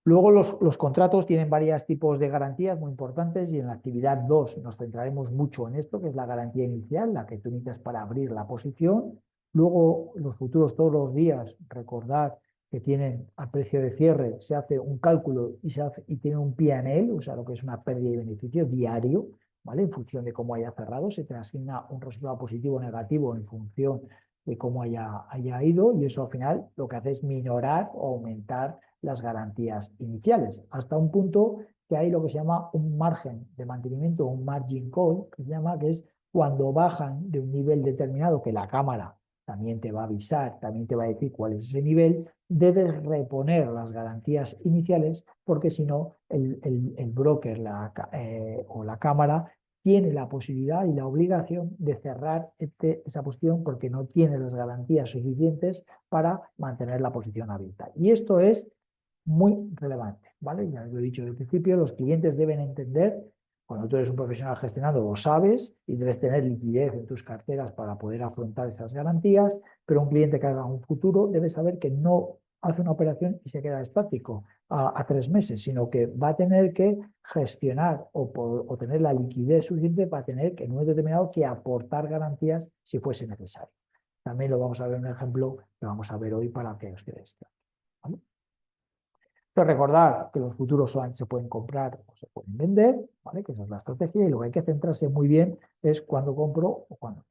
S1: Luego los contratos tienen varios tipos de garantías muy importantes y en la actividad 2 nos centraremos mucho en esto, que es la garantía inicial, la que tú necesitas para abrir la posición. Luego los futuros todos los días, recordad que tienen al precio de cierre, se hace un cálculo y tiene un P&L, o sea, lo que es una pérdida y beneficio diario, ¿vale? En función de cómo haya cerrado, se te asigna un resultado positivo o negativo en función de cómo haya ido y eso al final lo que hace es minorar o aumentar las garantías iniciales, hasta un punto que hay lo que se llama un margen de mantenimiento, un margin call, que se llama, que es cuando bajan de un nivel determinado, que la cámara también te va a avisar, también te va a decir cuál es ese nivel, debes reponer las garantías iniciales, porque si no, el broker o la cámara tiene la posibilidad y la obligación de cerrar esa posición porque no tiene las garantías suficientes para mantener la posición abierta. Y esto es muy relevante, ¿vale? Ya lo he dicho desde el principio, los clientes deben entender, cuando tú eres un profesional gestionado lo sabes y debes tener liquidez en tus carteras para poder afrontar esas garantías, pero un cliente que haga un futuro debe saber que no hace una operación y se queda estático a 3 meses, sino que va a tener que gestionar o tener la liquidez suficiente para tener que en un momento determinado que aportar garantías si fuese necesario. También lo vamos a ver en un ejemplo que vamos a ver hoy para que os quede esto, ¿vale? Entonces, recordar que los futuros solamente se pueden comprar o se pueden vender, ¿vale? Que esa es la estrategia y lo que hay que centrarse muy bien es cuándo compro o cuándo.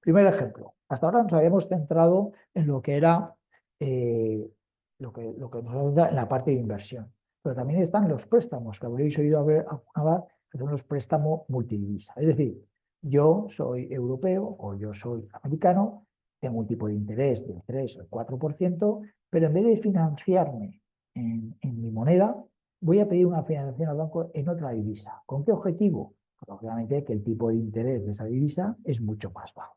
S1: Primer ejemplo, hasta ahora nos habíamos centrado en lo que era lo que nos ayuda en la parte de inversión, pero también están los préstamos, que habréis oído alguna vez, que son los préstamos multidivisa. Es decir, yo soy europeo o yo soy americano, tengo un tipo de interés del 3 o el 4%, pero en vez de financiarme en mi moneda, voy a pedir una financiación al banco en otra divisa. ¿Con qué objetivo? Pues, obviamente que el tipo de interés de esa divisa es mucho más bajo.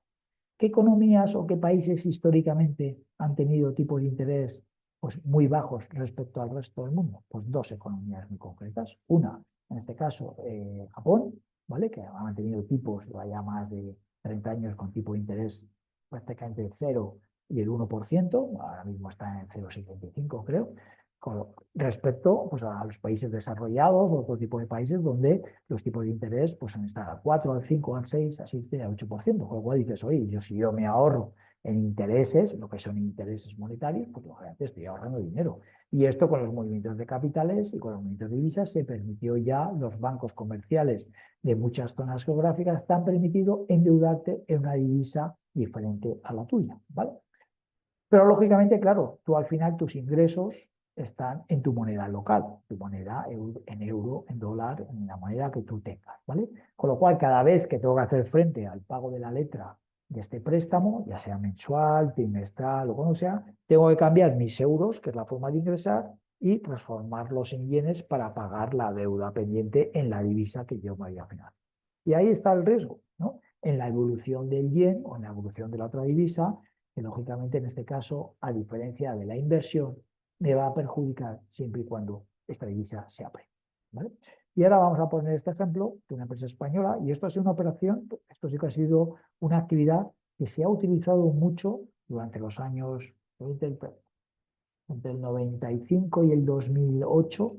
S1: ¿Qué economías o qué países históricamente han tenido tipos de interés pues, muy bajos respecto al resto del mundo? Pues dos economías muy concretas. Una, en este caso, Japón, ¿vale? Que ha mantenido tipos ya más de 30 años con tipo de interés prácticamente cero y el 1%, ahora mismo está en 0,75 creo, respecto pues, a los países desarrollados o otro tipo de países donde los tipos de interés pues, han estado al 4, al 5, al 6, al 7, al 8%. Con lo cual dices, oye, si yo me ahorro en intereses, lo que son intereses monetarios, pues lógicamente estoy ahorrando dinero. Y esto con los movimientos de capitales y con los movimientos de divisas se permitió ya, los bancos comerciales de muchas zonas geográficas te han permitido endeudarte en una divisa diferente a la tuya, ¿vale? Pero lógicamente, claro, tú al final tus ingresos están en tu moneda local, tu moneda en euro, en dólar, en la moneda que tú tengas, ¿vale? Con lo cual, cada vez que tengo que hacer frente al pago de la letra de este préstamo, ya sea mensual, trimestral o como sea, tengo que cambiar mis euros, que es la forma de ingresar, y transformarlos en yenes para pagar la deuda pendiente en la divisa que yo me voy a financiar. Y ahí está el riesgo, ¿no? En la evolución del yen o en la evolución de la otra divisa, que lógicamente en este caso, a diferencia de la inversión, me va a perjudicar siempre y cuando esta divisa se aprecie, ¿vale? Y ahora vamos a poner este ejemplo de una empresa española, y esto ha sido una operación, esto sí que ha sido una actividad que se ha utilizado mucho durante los años entre el 95 y el 2008.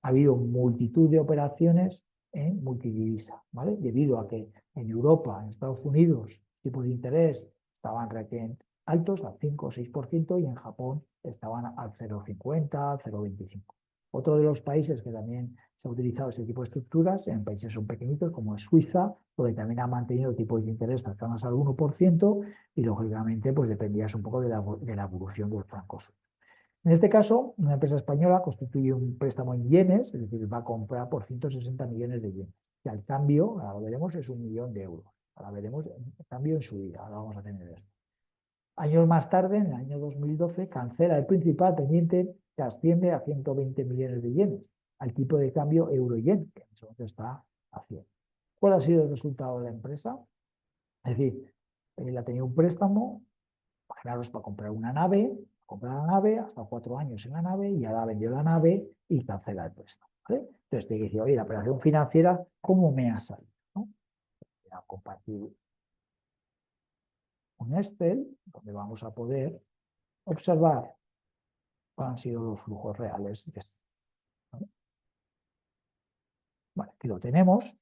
S1: Ha habido multitud de operaciones en multidivisa, ¿vale? Debido a que en Europa, en Estados Unidos, tipos de interés estaban recién altos, al 5 o 6%, y en Japón estaban al 0,50, 0,25. Otro de los países que también se ha utilizado este tipo de estructuras, en países son pequeñitos, como es Suiza, donde también ha mantenido tipos de interés cercanos al 1%, y lógicamente pues dependías un poco de la evolución del franco suizo. En este caso, una empresa española constituye un préstamo en yenes, es decir, va a comprar por 160 millones de yenes. Y al cambio, ahora lo veremos, es 1.000.000 de euros. Ahora veremos el cambio en su vida. Ahora vamos a tener esto. Años más tarde, en el año 2012, cancela el principal pendiente que asciende a 120 millones de yenes, al tipo de cambio euro-yen, que en ese momento está a 100. ¿Cuál ha sido el resultado de la empresa? Es decir, él ha tenido un préstamo, imaginaros, para comprar una nave, comprar la nave, hasta 4 años en la nave, y ahora vendió la nave y cancela el préstamo, ¿vale? Entonces te dice, oye, la operación financiera, ¿cómo me ha salido? ¿No? Voy a compartir un Excel donde vamos a poder observar cuáles han sido los flujos reales de esto, ¿vale? Bueno, aquí lo tenemos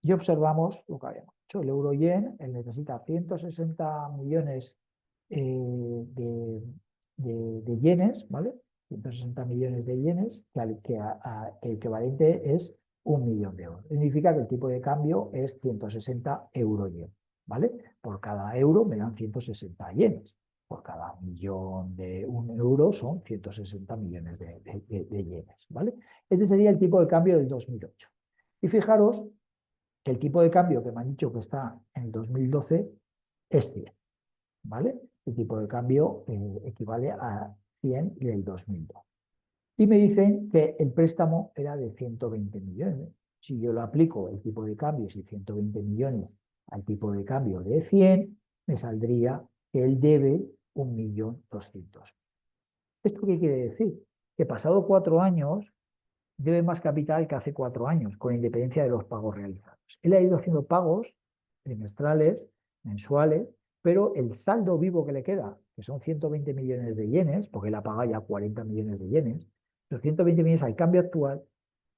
S1: y observamos lo que habíamos hecho. El euro-yen, él necesita 160 millones de yenes, ¿vale? 160 millones de yenes, que el equivalente es 1.000.000 de euros. Significa que el tipo de cambio es 160 euro-yen, ¿vale? Por cada euro me dan 160 yenes. Por cada millón de un euro son 160 millones de yenes, ¿vale? Este sería el tipo de cambio del 2008. Y fijaros que el tipo de cambio que me han dicho que está en el 2012 es 100, ¿vale? El tipo de cambio equivale a 100 del 2002. Y me dicen que el préstamo era de 120 millones. Si yo lo aplico, el tipo de cambio, si 120 millones al tipo de cambio de 100, me saldría que él debe 1.200.000. ¿Esto qué quiere decir? Que pasado 4 años debe más capital que hace 4 años, con independencia de los pagos realizados. Él ha ido haciendo pagos trimestrales, mensuales, pero el saldo vivo que le queda, que son 120 millones de yenes, porque él ha pagado ya 40 millones de yenes, los 120 millones al cambio actual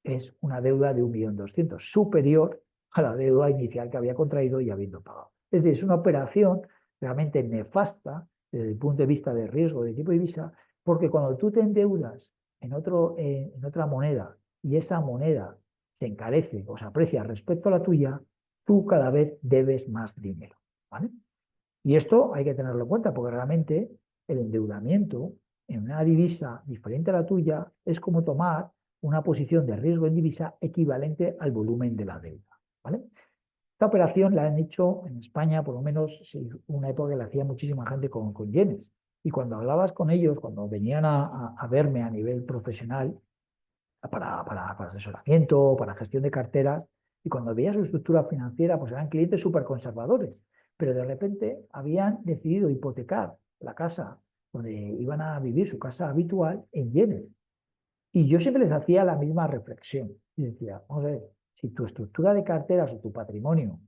S1: es una deuda de 1.200.000, superior a la deuda inicial que había contraído y habiendo pagado. Es decir, es una operación realmente nefasta desde el punto de vista de riesgo de tipo de divisa, porque cuando tú te endeudas en otra moneda y esa moneda se encarece o se aprecia respecto a la tuya, tú cada vez debes más dinero, ¿vale? Y esto hay que tenerlo en cuenta porque realmente el endeudamiento en una divisa diferente a la tuya es como tomar una posición de riesgo en divisa equivalente al volumen de la deuda, ¿vale? Esta operación la han hecho en España, por lo menos, sí, una época que la hacía muchísima gente con yenes. Y cuando hablabas con ellos, cuando venían a verme a nivel profesional, para asesoramiento, para gestión de carteras, y cuando veía su estructura financiera, pues eran clientes súper conservadores, pero de repente habían decidido hipotecar la casa donde iban a vivir, su casa habitual, en yenes. Y yo siempre les hacía la misma reflexión. Y decía, vamos a ver, si tu estructura de carteras o tu patrimonio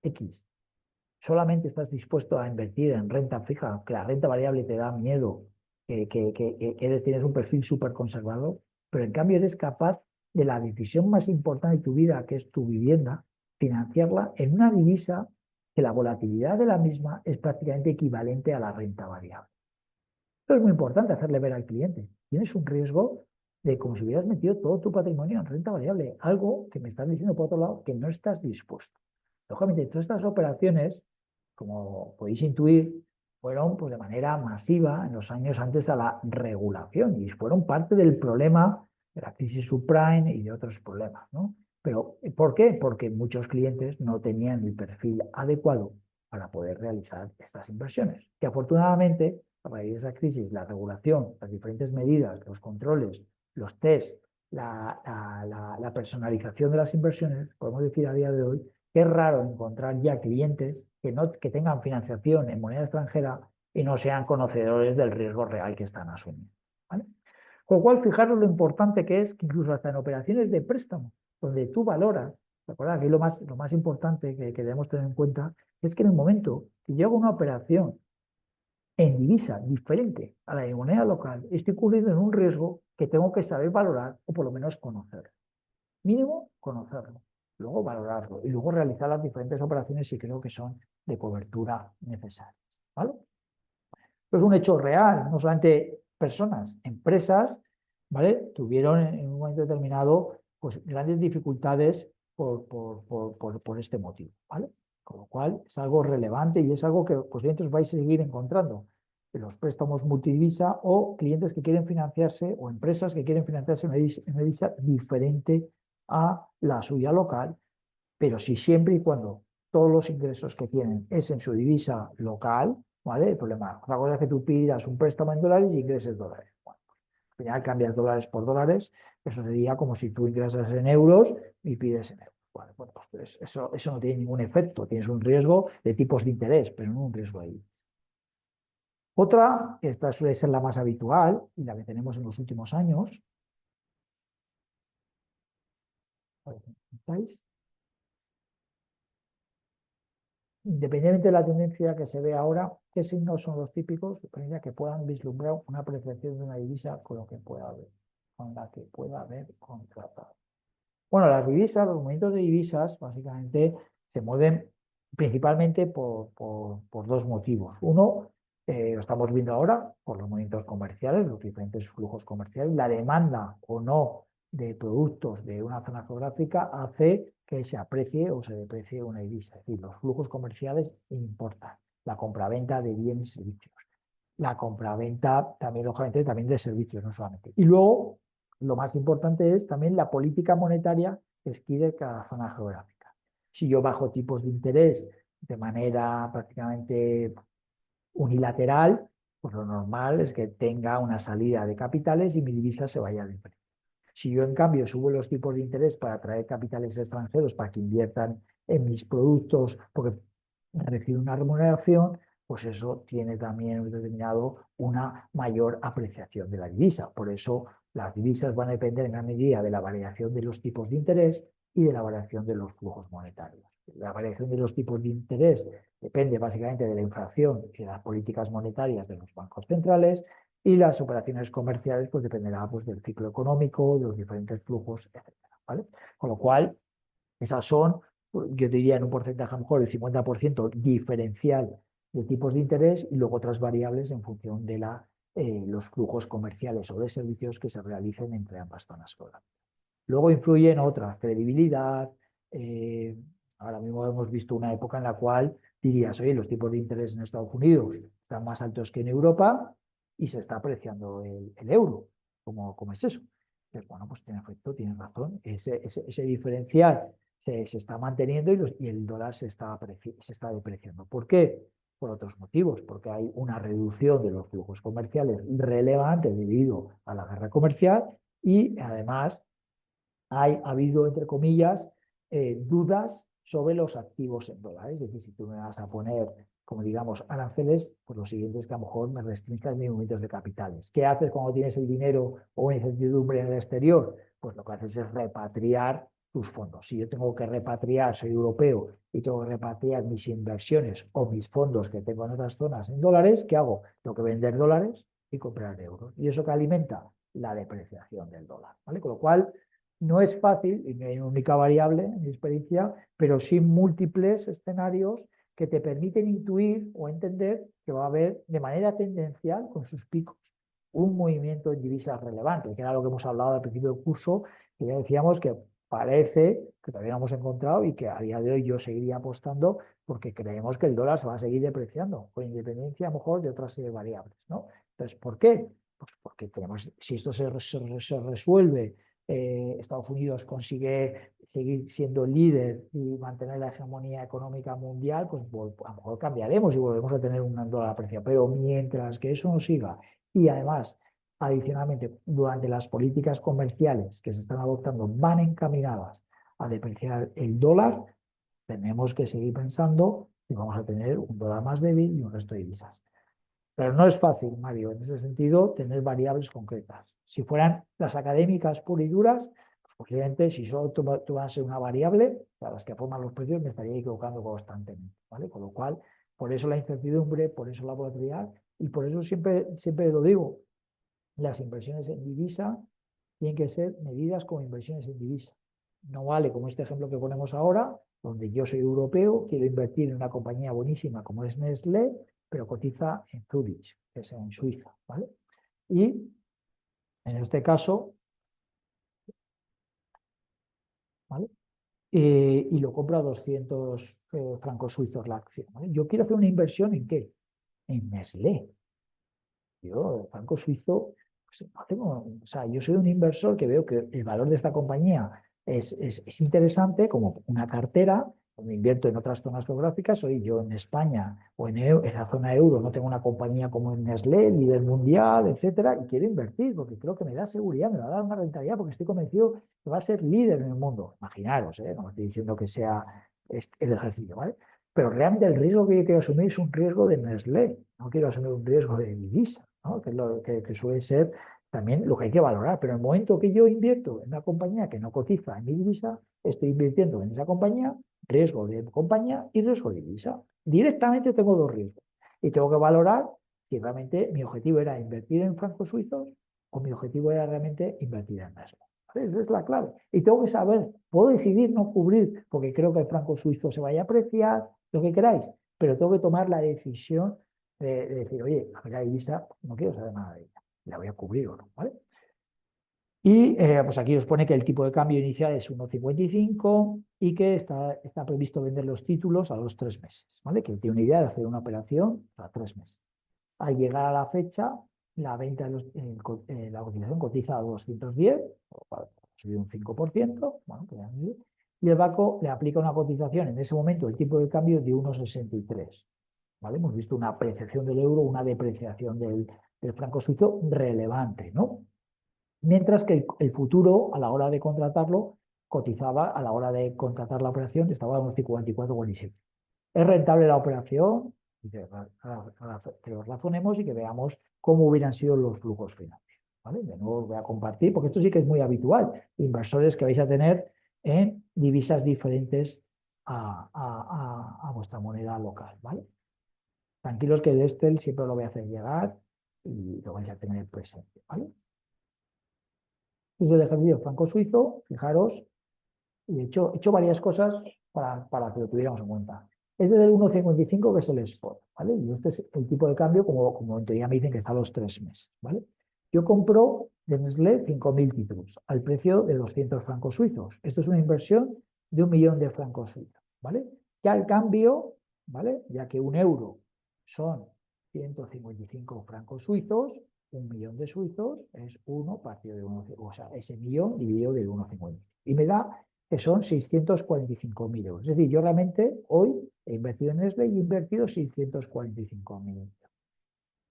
S1: X solamente estás dispuesto a invertir en renta fija, que la renta variable te da miedo, tienes un perfil súper conservador, pero en cambio eres capaz de la decisión más importante de tu vida, que es tu vivienda, financiarla en una divisa que la volatilidad de la misma es prácticamente equivalente a la renta variable. Esto es muy importante hacerle ver al cliente. Tienes un riesgo de como si hubieras metido todo tu patrimonio en renta variable, algo que me estás diciendo por otro lado que no estás dispuesto. Lógicamente, todas estas operaciones, como podéis intuir, fueron pues, de manera masiva en los años antes a la regulación y fueron parte del problema de la crisis subprime y de otros problemas, ¿no? Pero, ¿por qué? Porque muchos clientes no tenían el perfil adecuado para poder realizar estas inversiones. Que afortunadamente, a raíz de esa crisis, la regulación, las diferentes medidas, los controles, los tests, la personalización de las inversiones, podemos decir a día de hoy que es raro encontrar ya clientes que tengan financiación en moneda extranjera y no sean conocedores del riesgo real que están asumiendo, ¿vale? Con lo cual, fijaros lo importante que es que incluso hasta en operaciones de préstamo, donde tú valoras, ¿recuerda? Aquí lo más importante que debemos tener en cuenta es que en el momento que yo hago una operación en divisa diferente a la de moneda local, estoy cubriendo en un riesgo que tengo que saber valorar o por lo menos conocer. Mínimo, conocerlo, luego valorarlo y luego realizar las diferentes operaciones si creo que son de cobertura necesarias, ¿vale? Esto es un hecho real, no solamente personas, empresas, ¿vale? Tuvieron en un momento determinado pues, grandes dificultades por este motivo, ¿vale? Con lo cual es algo relevante y es algo que posiblemente os vais a seguir encontrando en los préstamos multidivisa o clientes que quieren financiarse o empresas que quieren financiarse en una divisa diferente a la suya local, pero sí siempre y cuando todos los ingresos que tienen es en su divisa local, ¿vale? El problema, otra cosa es que tú pidas un préstamo en dólares y ingreses dólares. Bueno, al final cambias dólares por dólares, eso sería como si tú ingresas en euros y pides en euros. Bueno, pues eso no tiene ningún efecto, tienes un riesgo de tipos de interés, pero no un riesgo ahí. Otra, esta suele ser la más habitual y la que tenemos en los últimos años, ¿estáis? Independientemente de la tendencia que se ve ahora, ¿qué signos son los típicos que puedan vislumbrar una apreciación de una divisa con lo que pueda haber, con la que pueda haber contratado? Bueno, las divisas, los movimientos de divisas, básicamente se mueven principalmente por dos motivos. Uno, lo estamos viendo ahora, por los movimientos comerciales, los diferentes flujos comerciales, la demanda o no de productos de una zona geográfica hace que se aprecie o se deprecie una divisa. Es decir, los flujos comerciales importan, la compraventa de bienes y servicios. La compraventa también, lógicamente, también de servicios, no solamente. Y luego, lo más importante es también la política monetaria que esquive cada zona geográfica. Si yo bajo tipos de interés de manera prácticamente unilateral, pues lo normal es que tenga una salida de capitales y mi divisa se vaya de precio. Si yo, en cambio, subo los tipos de interés para atraer capitales extranjeros para que inviertan en mis productos porque recibo una remuneración, pues eso tiene también determinado una mayor apreciación de la divisa. Por eso las divisas van a depender en gran medida de la variación de los tipos de interés y de la variación de los flujos monetarios. La variación de los tipos de interés depende básicamente de la inflación y de las políticas monetarias de los bancos centrales y las operaciones comerciales pues dependerá pues, del ciclo económico, de los diferentes flujos, etcétera, ¿vale? Con lo cual, esas son, yo diría en un porcentaje a lo mejor el 50% diferencial de tipos de interés y luego otras variables en función de la los flujos comerciales o de servicios que se realicen entre ambas zonas geográficas. Luego influyen otras, credibilidad. Ahora mismo hemos visto una época en la cual dirías, oye, los tipos de interés en Estados Unidos están más altos que en Europa y se está apreciando el euro. ¿Cómo es eso? Pues, bueno, pues tiene efecto, tienes razón. Ese diferencial se está manteniendo y el dólar se está depreciando. ¿Por qué? Por otros motivos, porque hay una reducción de los flujos comerciales relevante debido a la guerra comercial y además ha habido, entre comillas, dudas sobre los activos en dólares. Es decir, si tú me vas a poner, como digamos, aranceles, pues lo siguiente es que a lo mejor me restringas mis movimientos de capitales. ¿Qué haces cuando tienes el dinero o una incertidumbre en el exterior? Pues lo que haces es repatriar tus fondos. Si yo tengo que repatriar, soy europeo y tengo que repatriar mis inversiones o mis fondos que tengo en otras zonas en dólares, ¿qué hago? Tengo que vender dólares y comprar euros. ¿Y eso que alimenta? La depreciación del dólar. ¿Vale? Con lo cual, no es fácil, y no hay una única variable en mi experiencia, pero sí múltiples escenarios que te permiten intuir o entender que va a haber de manera tendencial, con sus picos, un movimiento en divisas relevante, que era lo que hemos hablado al principio del curso, que ya decíamos que parece que todavía no hemos encontrado y que a día de hoy yo seguiría apostando porque creemos que el dólar se va a seguir depreciando, con independencia a lo mejor de otras variables, ¿no? Entonces, ¿por qué? Pues porque tenemos, si esto se resuelve, Estados Unidos consigue seguir siendo líder y mantener la hegemonía económica mundial, pues a lo mejor cambiaremos y volvemos a tener un dólar apreciado. Pero mientras que eso no siga y además, adicionalmente, durante las políticas comerciales que se están adoptando van encaminadas a depreciar el dólar, tenemos que seguir pensando que vamos a tener un dólar más débil y un resto de divisas. Pero no es fácil, Mario, en ese sentido, tener variables concretas. Si fueran las académicas puras y duras, pues posiblemente si solo tomase una variable, para las que forman los precios, me estaría equivocando constantemente, ¿vale? Con lo cual, por eso la incertidumbre, por eso la volatilidad, y por eso siempre lo digo, las inversiones en divisa tienen que ser medidas como inversiones en divisa. No vale como este ejemplo que ponemos ahora, donde yo soy europeo, quiero invertir en una compañía buenísima como es Nestlé, pero cotiza en Zurich, que es en Suiza, ¿vale? Y en este caso, ¿vale? Y lo compro a 200 francos suizos la acción, ¿vale? Yo quiero hacer una inversión ¿en qué? En Nestlé. Yo, franco suizo, pues, no tengo, o sea, yo soy un inversor que veo que el valor de esta compañía es interesante como una cartera, donde invierto en otras zonas geográficas, soy yo en España o en la zona euro, no tengo una compañía como en Nestlé, líder mundial, etcétera, y quiero invertir porque creo que me da seguridad, me va a dar una rentabilidad porque estoy convencido que va a ser líder en el mundo. Imaginaros, no estoy diciendo que sea el ejercicio, ¿vale? Pero realmente el riesgo que yo quiero asumir es un riesgo de Nestlé, no quiero asumir un riesgo de divisa, ¿no? Que es lo que suele ser también lo que hay que valorar. Pero en el momento que yo invierto en una compañía que no cotiza en mi divisa, estoy invirtiendo en esa compañía, riesgo de compañía y riesgo de divisa. Directamente tengo dos riesgos y tengo que valorar si realmente mi objetivo era invertir en francos suizos o mi objetivo era realmente invertir en Nestlé. Esa es la clave. Y tengo que saber, puedo decidir no cubrir porque creo que el franco suizo se vaya a apreciar, lo que queráis, pero tengo que tomar la decisión de decir, oye, a mí la divisa no quiero saber nada de ella, la voy a cubrir o no, ¿vale? Y pues aquí os pone que el tipo de cambio inicial es 1,55 y que está previsto vender los títulos a los 3 meses, ¿vale? Que tiene una idea de hacer una operación a 3 meses. Al llegar a la fecha, la venta de la cotización cotiza a 210, ha subido un 5%, bueno, y el banco le aplica una cotización en ese momento, el tipo de cambio de 1,63. ¿Vale? Hemos visto una apreciación del euro, una depreciación del franco suizo relevante, ¿no? Mientras que el futuro, a la hora de contratarlo, cotizaba, a la hora de contratar la operación, estaba a 1,54,47. ¿Es rentable la operación? Que lo razonemos y que veamos cómo hubieran sido los flujos financieros, ¿vale? De nuevo os voy a compartir, porque esto sí que es muy habitual. Inversores que vais a tener en divisas diferentes a vuestra moneda local, ¿vale? Tranquilos que el Excel siempre lo voy a hacer llegar y lo vais a tener presente, ¿vale? Desde el ejercicio franco-suizo, fijaros, y he hecho varias cosas para que lo tuviéramos en cuenta. Este es el 1,55 que es el spot, ¿vale? Y este es el tipo de cambio, como en teoría me dicen que está a los 3 meses, ¿vale? Yo compro de Nestlé 5.000 títulos al precio de 200 francos suizos. Esto es una inversión de 1 millón de francos suizos, ¿vale? Ya al cambio, ¿vale? Ya que 1 euro son 155 francos suizos, 1 millón de suizos es 1 partido de 1, o sea, ese millón dividido del 1,50. Y me da que son 645.000 euros. Es decir, yo realmente hoy he invertido en Nestlé y he invertido 645.000 euros.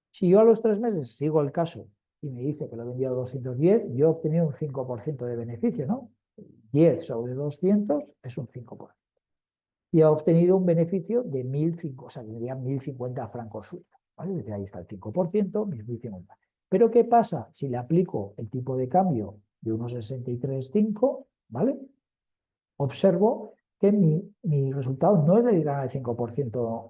S1: Si yo a los 3 meses sigo el caso y me dice que lo he vendido a 210, yo he obtenido un 5% de beneficio, ¿no? 10 sobre 200 es un 5%. Y he obtenido un beneficio de 1.005, o sea, que serían 1.050 francos suizos, ¿vale? Desde ahí está el 5%, 1.050. Pero ¿qué pasa si le aplico el tipo de cambio de 1,635, ¿vale? Observo que mi resultado no es de ganar el 5%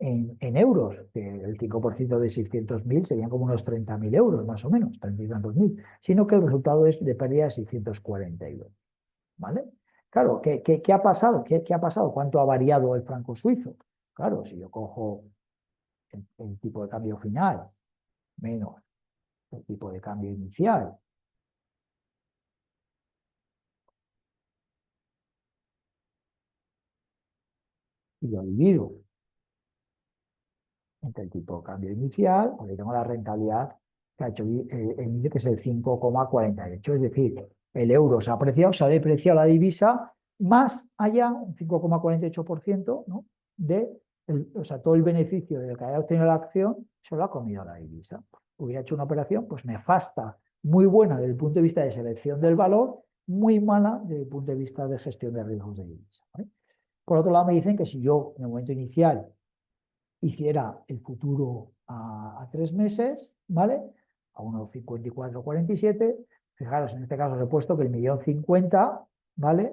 S1: en euros, que el 5% de 600.000 serían como unos 30.000 euros, más o menos, 30 y tantos mil, sino que el resultado es de pérdida de 640 euros. ¿Vale? Claro, ¿qué ha pasado? ¿Qué ha pasado? ¿Cuánto ha variado el franco suizo? Claro, si yo cojo el tipo de cambio final menos el tipo de cambio inicial, y lo divido entre el tipo de cambio inicial, pues ahí tengo la rentabilidad que ha hecho el índice, que es el 5,48. Es decir, el euro se ha apreciado, se ha depreciado la divisa, más allá, un 5,48%, ¿no? O sea, todo el beneficio del que haya obtenido la acción se lo ha comido la divisa. Hubiera hecho una operación pues nefasta, muy buena desde el punto de vista de selección del valor, muy mala desde el punto de vista de gestión de riesgos de divisa, ¿vale? Por otro lado, me dicen que si yo en el momento inicial hiciera el futuro a 3 meses, ¿vale? A 1,5447. Fijaros, en este caso os he puesto que el 1.050.000, ¿vale?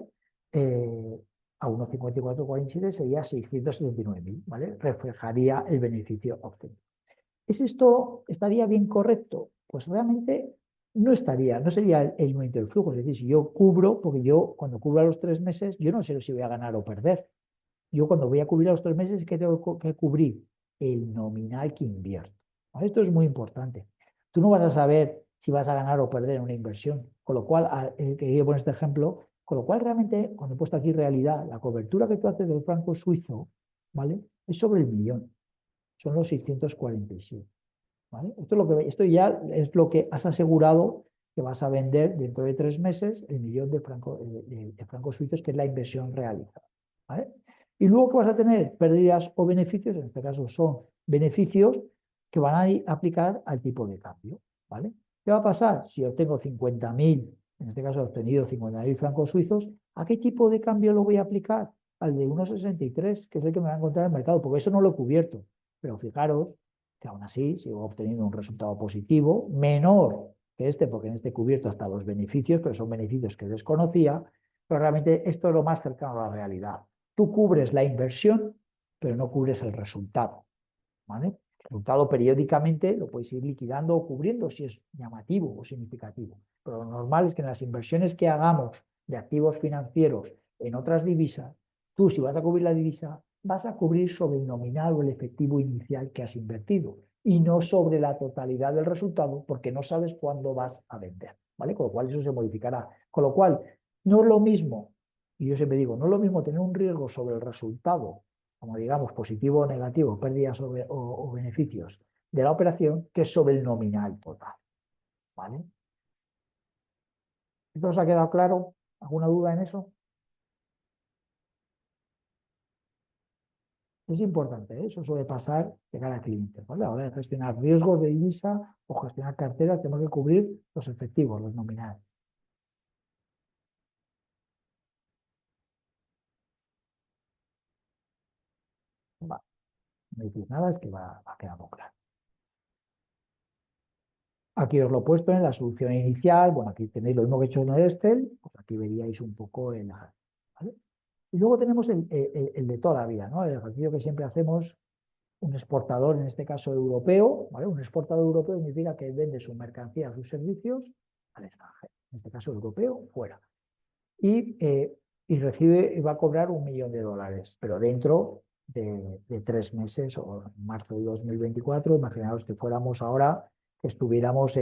S1: A 1,5447 sería 679.000, ¿vale? Reflejaría el beneficio obtenido. ¿Es esto, estaría bien correcto? Pues realmente no estaría, no sería el momento del flujo. Es decir, si yo cubro, porque yo cuando cubro a los 3 meses, yo no sé si voy a ganar o perder. Yo cuando voy a cubrir a los 3 meses, ¿qué tengo que cubrir? El nominal que invierto. ¿Vale? Esto es muy importante. Tú no vas a saber si vas a ganar o perder en una inversión. Con lo cual, quería poner este ejemplo, con lo cual realmente, cuando he puesto aquí realidad, la cobertura que tú haces del franco suizo, ¿vale? Es sobre el millón. Son los 647. ¿Vale? Esto ya es lo que has asegurado que vas a vender dentro de 3 meses el millón de francos suizos, que es la inversión realizada. ¿Vale? Y luego que vas a tener pérdidas o beneficios, en este caso son beneficios que van a aplicar al tipo de cambio. ¿Vale? ¿Qué va a pasar? Si obtengo 50.000, en este caso he obtenido 50.000 francos suizos, ¿a qué tipo de cambio lo voy a aplicar? Al de 1,63, que es el que me va a encontrar en el mercado, porque eso no lo he cubierto. Pero fijaros que aún así sigo obteniendo un resultado positivo, menor que este, porque en este he cubierto hasta los beneficios, pero son beneficios que desconocía, pero realmente esto es lo más cercano a la realidad. Tú cubres la inversión, pero no cubres el resultado, ¿vale? El resultado periódicamente lo puedes ir liquidando o cubriendo si es llamativo o significativo, pero lo normal es que en las inversiones que hagamos de activos financieros en otras divisas, tú si vas a cubrir la divisa, vas a cubrir sobre el nominal o el efectivo inicial que has invertido y no sobre la totalidad del resultado porque no sabes cuándo vas a vender, ¿vale? Con lo cual eso se modificará. Con lo cual, no es lo mismo, y yo siempre digo, no es lo mismo tener un riesgo sobre el resultado, como digamos positivo o negativo, pérdidas o beneficios de la operación, que sobre el nominal total, ¿vale? ¿Esto os ha quedado claro? ¿Alguna duda en eso? Es importante, ¿eh? Eso suele pasar de cara al cliente, ¿vale? A la hora de gestionar riesgos de divisa o gestionar carteras, tenemos que cubrir los efectivos, los nominales. Va, no decís nada, es que va quedando claro. Aquí os lo he puesto en la solución inicial. Bueno, aquí tenéis lo mismo que he hecho en el Excel, pues aquí veríais un poco el, ¿vale? Y luego tenemos el de toda la vida, ¿no? El ejercicio que siempre hacemos, un exportador, en este caso europeo, ¿vale? Un exportador europeo significa que vende su mercancía, sus servicios al extranjero, en este caso europeo, fuera. Y recibe y va a cobrar $1 millón, pero dentro de 3 meses o en marzo de 2024. Imaginaos que fuéramos ahora, que estuviéramos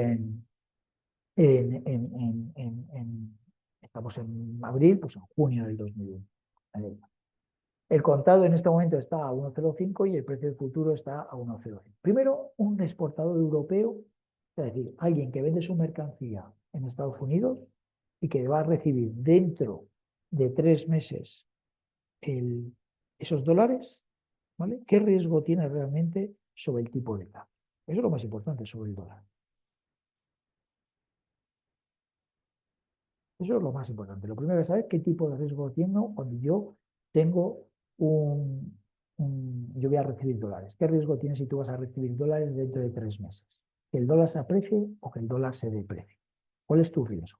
S1: estamos en abril, pues en junio del 2020. ¿Vale? El contado en este momento está a 1,05 y el precio del futuro está a 1,05. Primero, un exportador europeo, es decir, alguien que vende su mercancía en Estados Unidos y que va a recibir dentro de 3 meses esos dólares, ¿vale? ¿Qué riesgo tiene realmente sobre el tipo de cambio? Eso es lo más importante sobre el dólar. Eso es lo más importante. Lo primero es saber qué tipo de riesgo tengo cuando yo tengo yo voy a recibir dólares. ¿Qué riesgo tienes si tú vas a recibir dólares dentro de 3 meses? ¿Que el dólar se aprecie o que el dólar se deprecie? ¿Cuál es tu riesgo?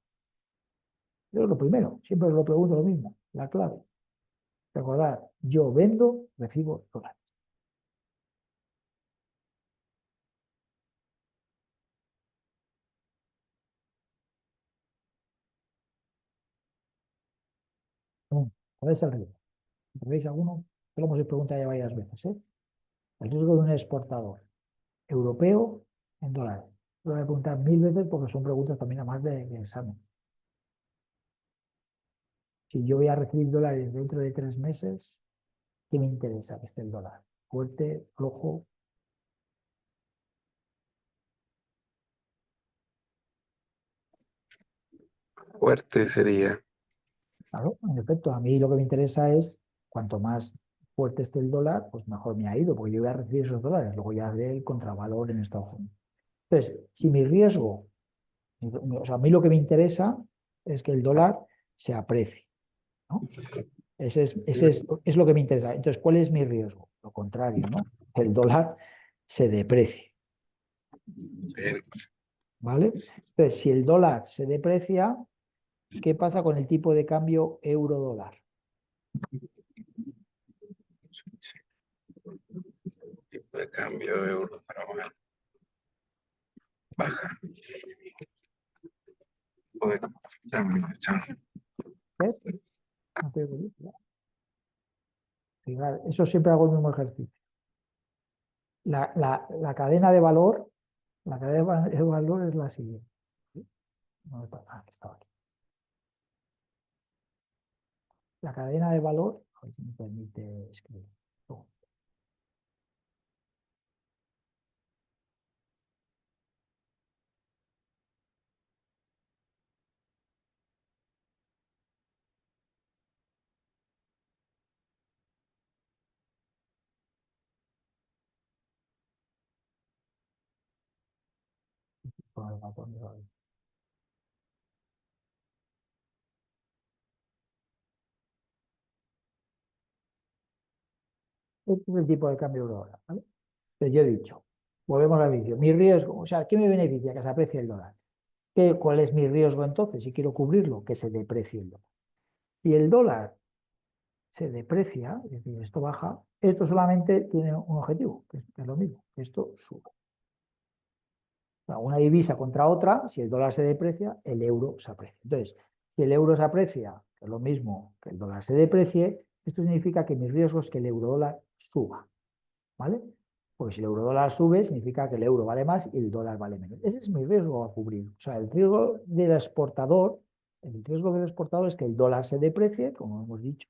S1: Eso es lo primero. Siempre os lo pregunto lo mismo. La clave. Recordad, yo vendo, recibo dólares. ¿Cuál es el riesgo? ¿Veis alguno? Te lo hemos preguntado ya varias veces, ¿eh? El riesgo de un exportador europeo en dólares. Lo voy a preguntar 1000 veces porque son preguntas también a más de examen. Si yo voy a recibir dólares dentro de 3 meses, ¿qué me interesa que esté el dólar? Fuerte, flojo.
S2: Fuerte sería.
S1: Claro, en efecto, a mí lo que me interesa es cuanto más fuerte esté el dólar, pues mejor me ha ido, porque yo voy a recibir esos dólares, luego ya haré el contravalor en Estados Unidos. Entonces, si mi riesgo, o sea, a mí lo que me interesa es que el dólar se aprecie, ¿no? Es lo que me interesa. Entonces, ¿cuál es mi riesgo? Lo contrario, ¿no? Que el dólar se deprecie,
S2: Bien.
S1: ¿vale? Entonces, si el dólar se deprecia, ¿qué pasa con el tipo de cambio euro-dólar?
S2: Tipo de cambio euro para baja. Tipo de cambio,
S1: ¿Ves? No te digo yo. Fijar, eso siempre hago el mismo ejercicio. La cadena de valor, la cadena de valor es la siguiente. No me pasa, que estaba aquí. La cadena de valor, a ver si me permite escribir. Oh, con el ratón de valor. Este es el tipo de cambio euro-dólar, ¿vale? Pero yo he dicho, volvemos al inicio, mi riesgo, o sea, ¿qué me beneficia? Que se aprecie el dólar. ¿Cuál es mi riesgo entonces? Si quiero cubrirlo, que se deprecie el dólar. Si el dólar se deprecia, es decir, esto baja, esto solamente tiene un objetivo, que es lo mismo, que esto suba. O sea, una divisa contra otra, si el dólar se deprecia, el euro se aprecia. Entonces, si el euro se aprecia, que es lo mismo que el dólar se deprecie, esto significa que mi riesgo es que el euro dólar suba, ¿vale? Porque si el euro dólar sube, significa que el euro vale más y el dólar vale menos. Ese es mi riesgo a cubrir. O sea, el riesgo del exportador es que el dólar se deprecie, como hemos dicho,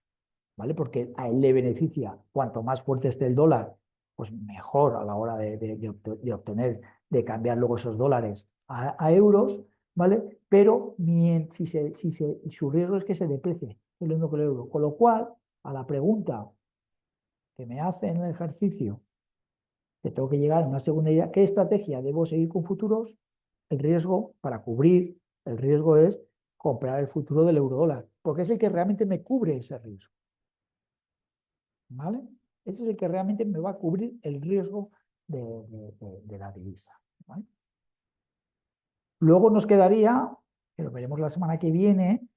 S1: ¿vale? Porque a él le beneficia, cuanto más fuerte esté el dólar, pues mejor a la hora de obtener, de cambiar luego esos dólares a euros, ¿vale? Pero su riesgo es que se deprecie el euro con el euro. Con lo cual, a la pregunta que me hace en el ejercicio, que tengo que llegar a una segunda idea, ¿qué estrategia debo seguir con futuros? El riesgo, para cubrir el riesgo es comprar el futuro del euro dólar, porque es el que realmente me cubre ese riesgo. ¿Vale? Ese es el que realmente me va a cubrir el riesgo de la divisa. ¿Vale? Luego nos quedaría, que lo veremos la semana que viene,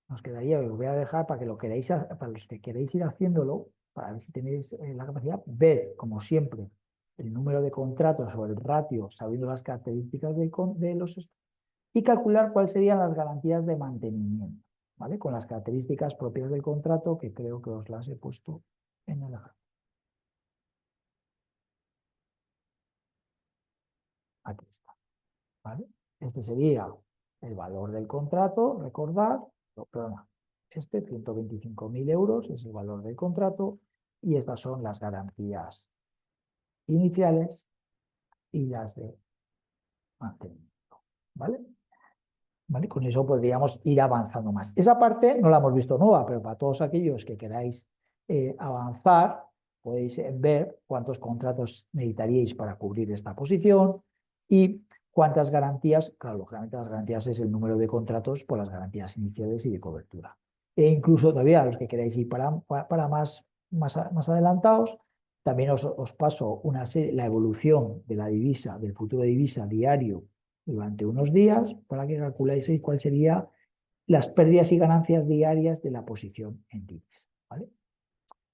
S1: nos quedaría, os lo voy a dejar para que lo queráis, para los que queréis ir haciéndolo, para ver si tenéis la capacidad, ver, como siempre, el número de contratos o el ratio, sabiendo las características de los y calcular cuáles serían las garantías de mantenimiento, ¿vale? Con las características propias del contrato, que creo que os las he puesto en el ejemplo. Aquí está. ¿Vale? Este sería el valor del contrato, recordad, perdona, 125.000 euros es el valor del contrato y estas son las garantías iniciales y las de mantenimiento. ¿Vale? ¿Vale? Con eso podríamos ir avanzando más. Esa parte no la hemos visto nueva, pero para todos aquellos que queráis avanzar, podéis ver cuántos contratos necesitaríais para cubrir esta posición y cuántas garantías. Claro, lógicamente las garantías es el número de contratos por las garantías iniciales y de cobertura. E incluso todavía los que queráis ir para más adelantados, también os paso la evolución de la divisa, del futuro de divisa diario durante unos días para que calculéis cuáles serían las pérdidas y ganancias diarias de la posición en divisa. ¿Vale?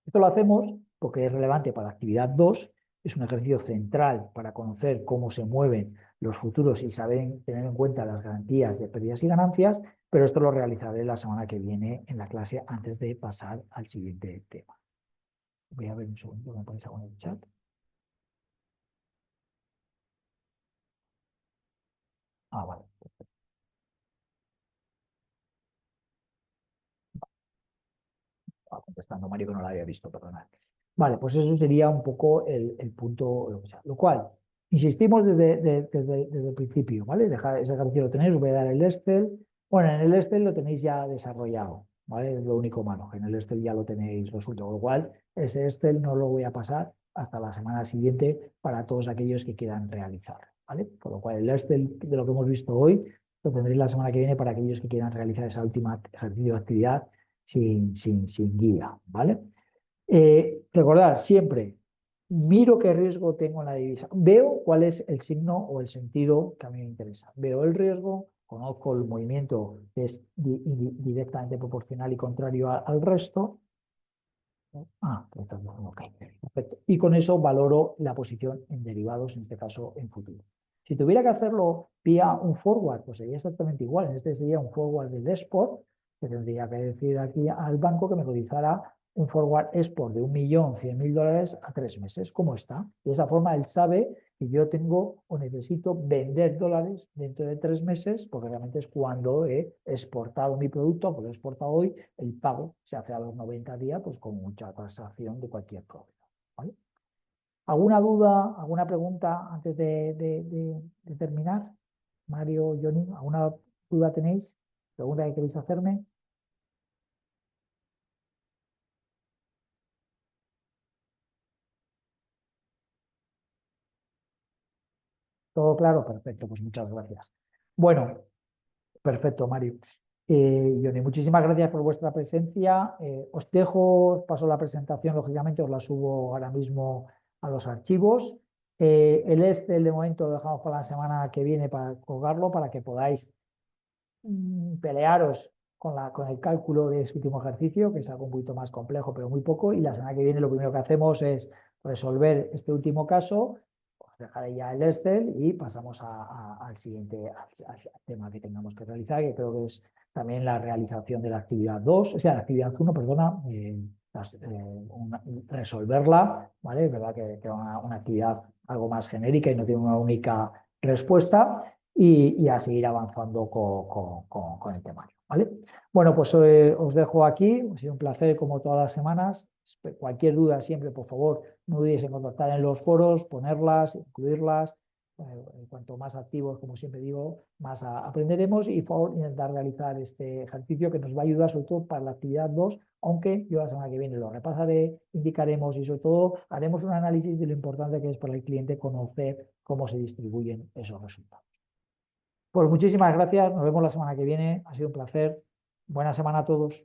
S1: Esto lo hacemos porque es relevante para la actividad 2, es un ejercicio central para conocer cómo se mueven los futuros y saber tener en cuenta las garantías de pérdidas y ganancias, pero esto lo realizaré la semana que viene en la clase antes de pasar al siguiente tema. Voy a ver un segundo, me ponéis algo en el chat. Vale. Contestando Mario que no la había visto, perdonad. Vale, pues eso sería un poco el punto, lo cual, insistimos desde el principio, ¿vale? Ese ejercicio lo tenéis, os voy a dar el Excel. Bueno, en el Excel lo tenéis ya desarrollado, ¿vale? Es lo único malo, que en el Excel ya lo tenéis resuelto, con lo cual ese Excel no lo voy a pasar hasta la semana siguiente para todos aquellos que quieran realizar, ¿vale? Con lo cual el Excel de lo que hemos visto hoy lo tendréis la semana que viene para aquellos que quieran realizar esa última ejercicio de actividad sin guía, ¿vale? Recordad siempre, miro qué riesgo tengo en la divisa, veo cuál es el signo o el sentido que a mí me interesa, veo el riesgo, conozco el movimiento que es directamente proporcional y contrario al resto. Okay. Perfecto. Y con eso valoro la posición en derivados, en este caso en futuro. Si tuviera que hacerlo vía un forward, pues sería exactamente igual. En este sería un forward del export, que tendría que decir aquí al banco que me cotizara un forward export de 1.100.000 dólares a 3 meses. ¿Cómo está? De esa forma él sabe que yo tengo o necesito vender dólares dentro de 3 meses, porque realmente es cuando he exportado mi producto, porque lo he exportado hoy, el pago se hace a los 90 días, pues con mucha transacción de cualquier proveedor. ¿Vale? ¿Alguna duda, alguna pregunta antes de terminar? Mario, Johnny, ¿alguna duda tenéis? ¿Pregunta que queréis hacerme? ¿Todo claro? Perfecto, pues muchas gracias. Bueno, perfecto, Mario. Johnny, muchísimas gracias por vuestra presencia. Os dejo, paso la presentación, lógicamente os la subo ahora mismo a los archivos. El Excel de momento lo dejamos para la semana que viene para colgarlo, para que podáis pelearos con el cálculo de ese último ejercicio, que es algo un poquito más complejo, pero muy poco. Y la semana que viene lo primero que hacemos es resolver este último caso. Os dejaré ya el Excel y pasamos al siguiente al tema que tengamos que realizar, que creo que es también la realización de la actividad 2, o sea, la actividad 1, perdona, resolverla, ¿vale? Es verdad que es una actividad algo más genérica y no tiene una única respuesta y a seguir avanzando con el temario, ¿vale? Bueno, pues os dejo aquí, ha sido un placer como todas las semanas. Cualquier duda siempre, por favor, no dudéis en contactar en los foros, ponerlas, incluirlas. Cuanto más activos, como siempre digo, más aprenderemos y por favor intentar realizar este ejercicio que nos va a ayudar sobre todo para la actividad 2, aunque yo la semana que viene lo repasaré, indicaremos y sobre todo haremos un análisis de lo importante que es para el cliente conocer cómo se distribuyen esos resultados. Pues muchísimas gracias, nos vemos la semana que viene, ha sido un placer, buena semana a todos.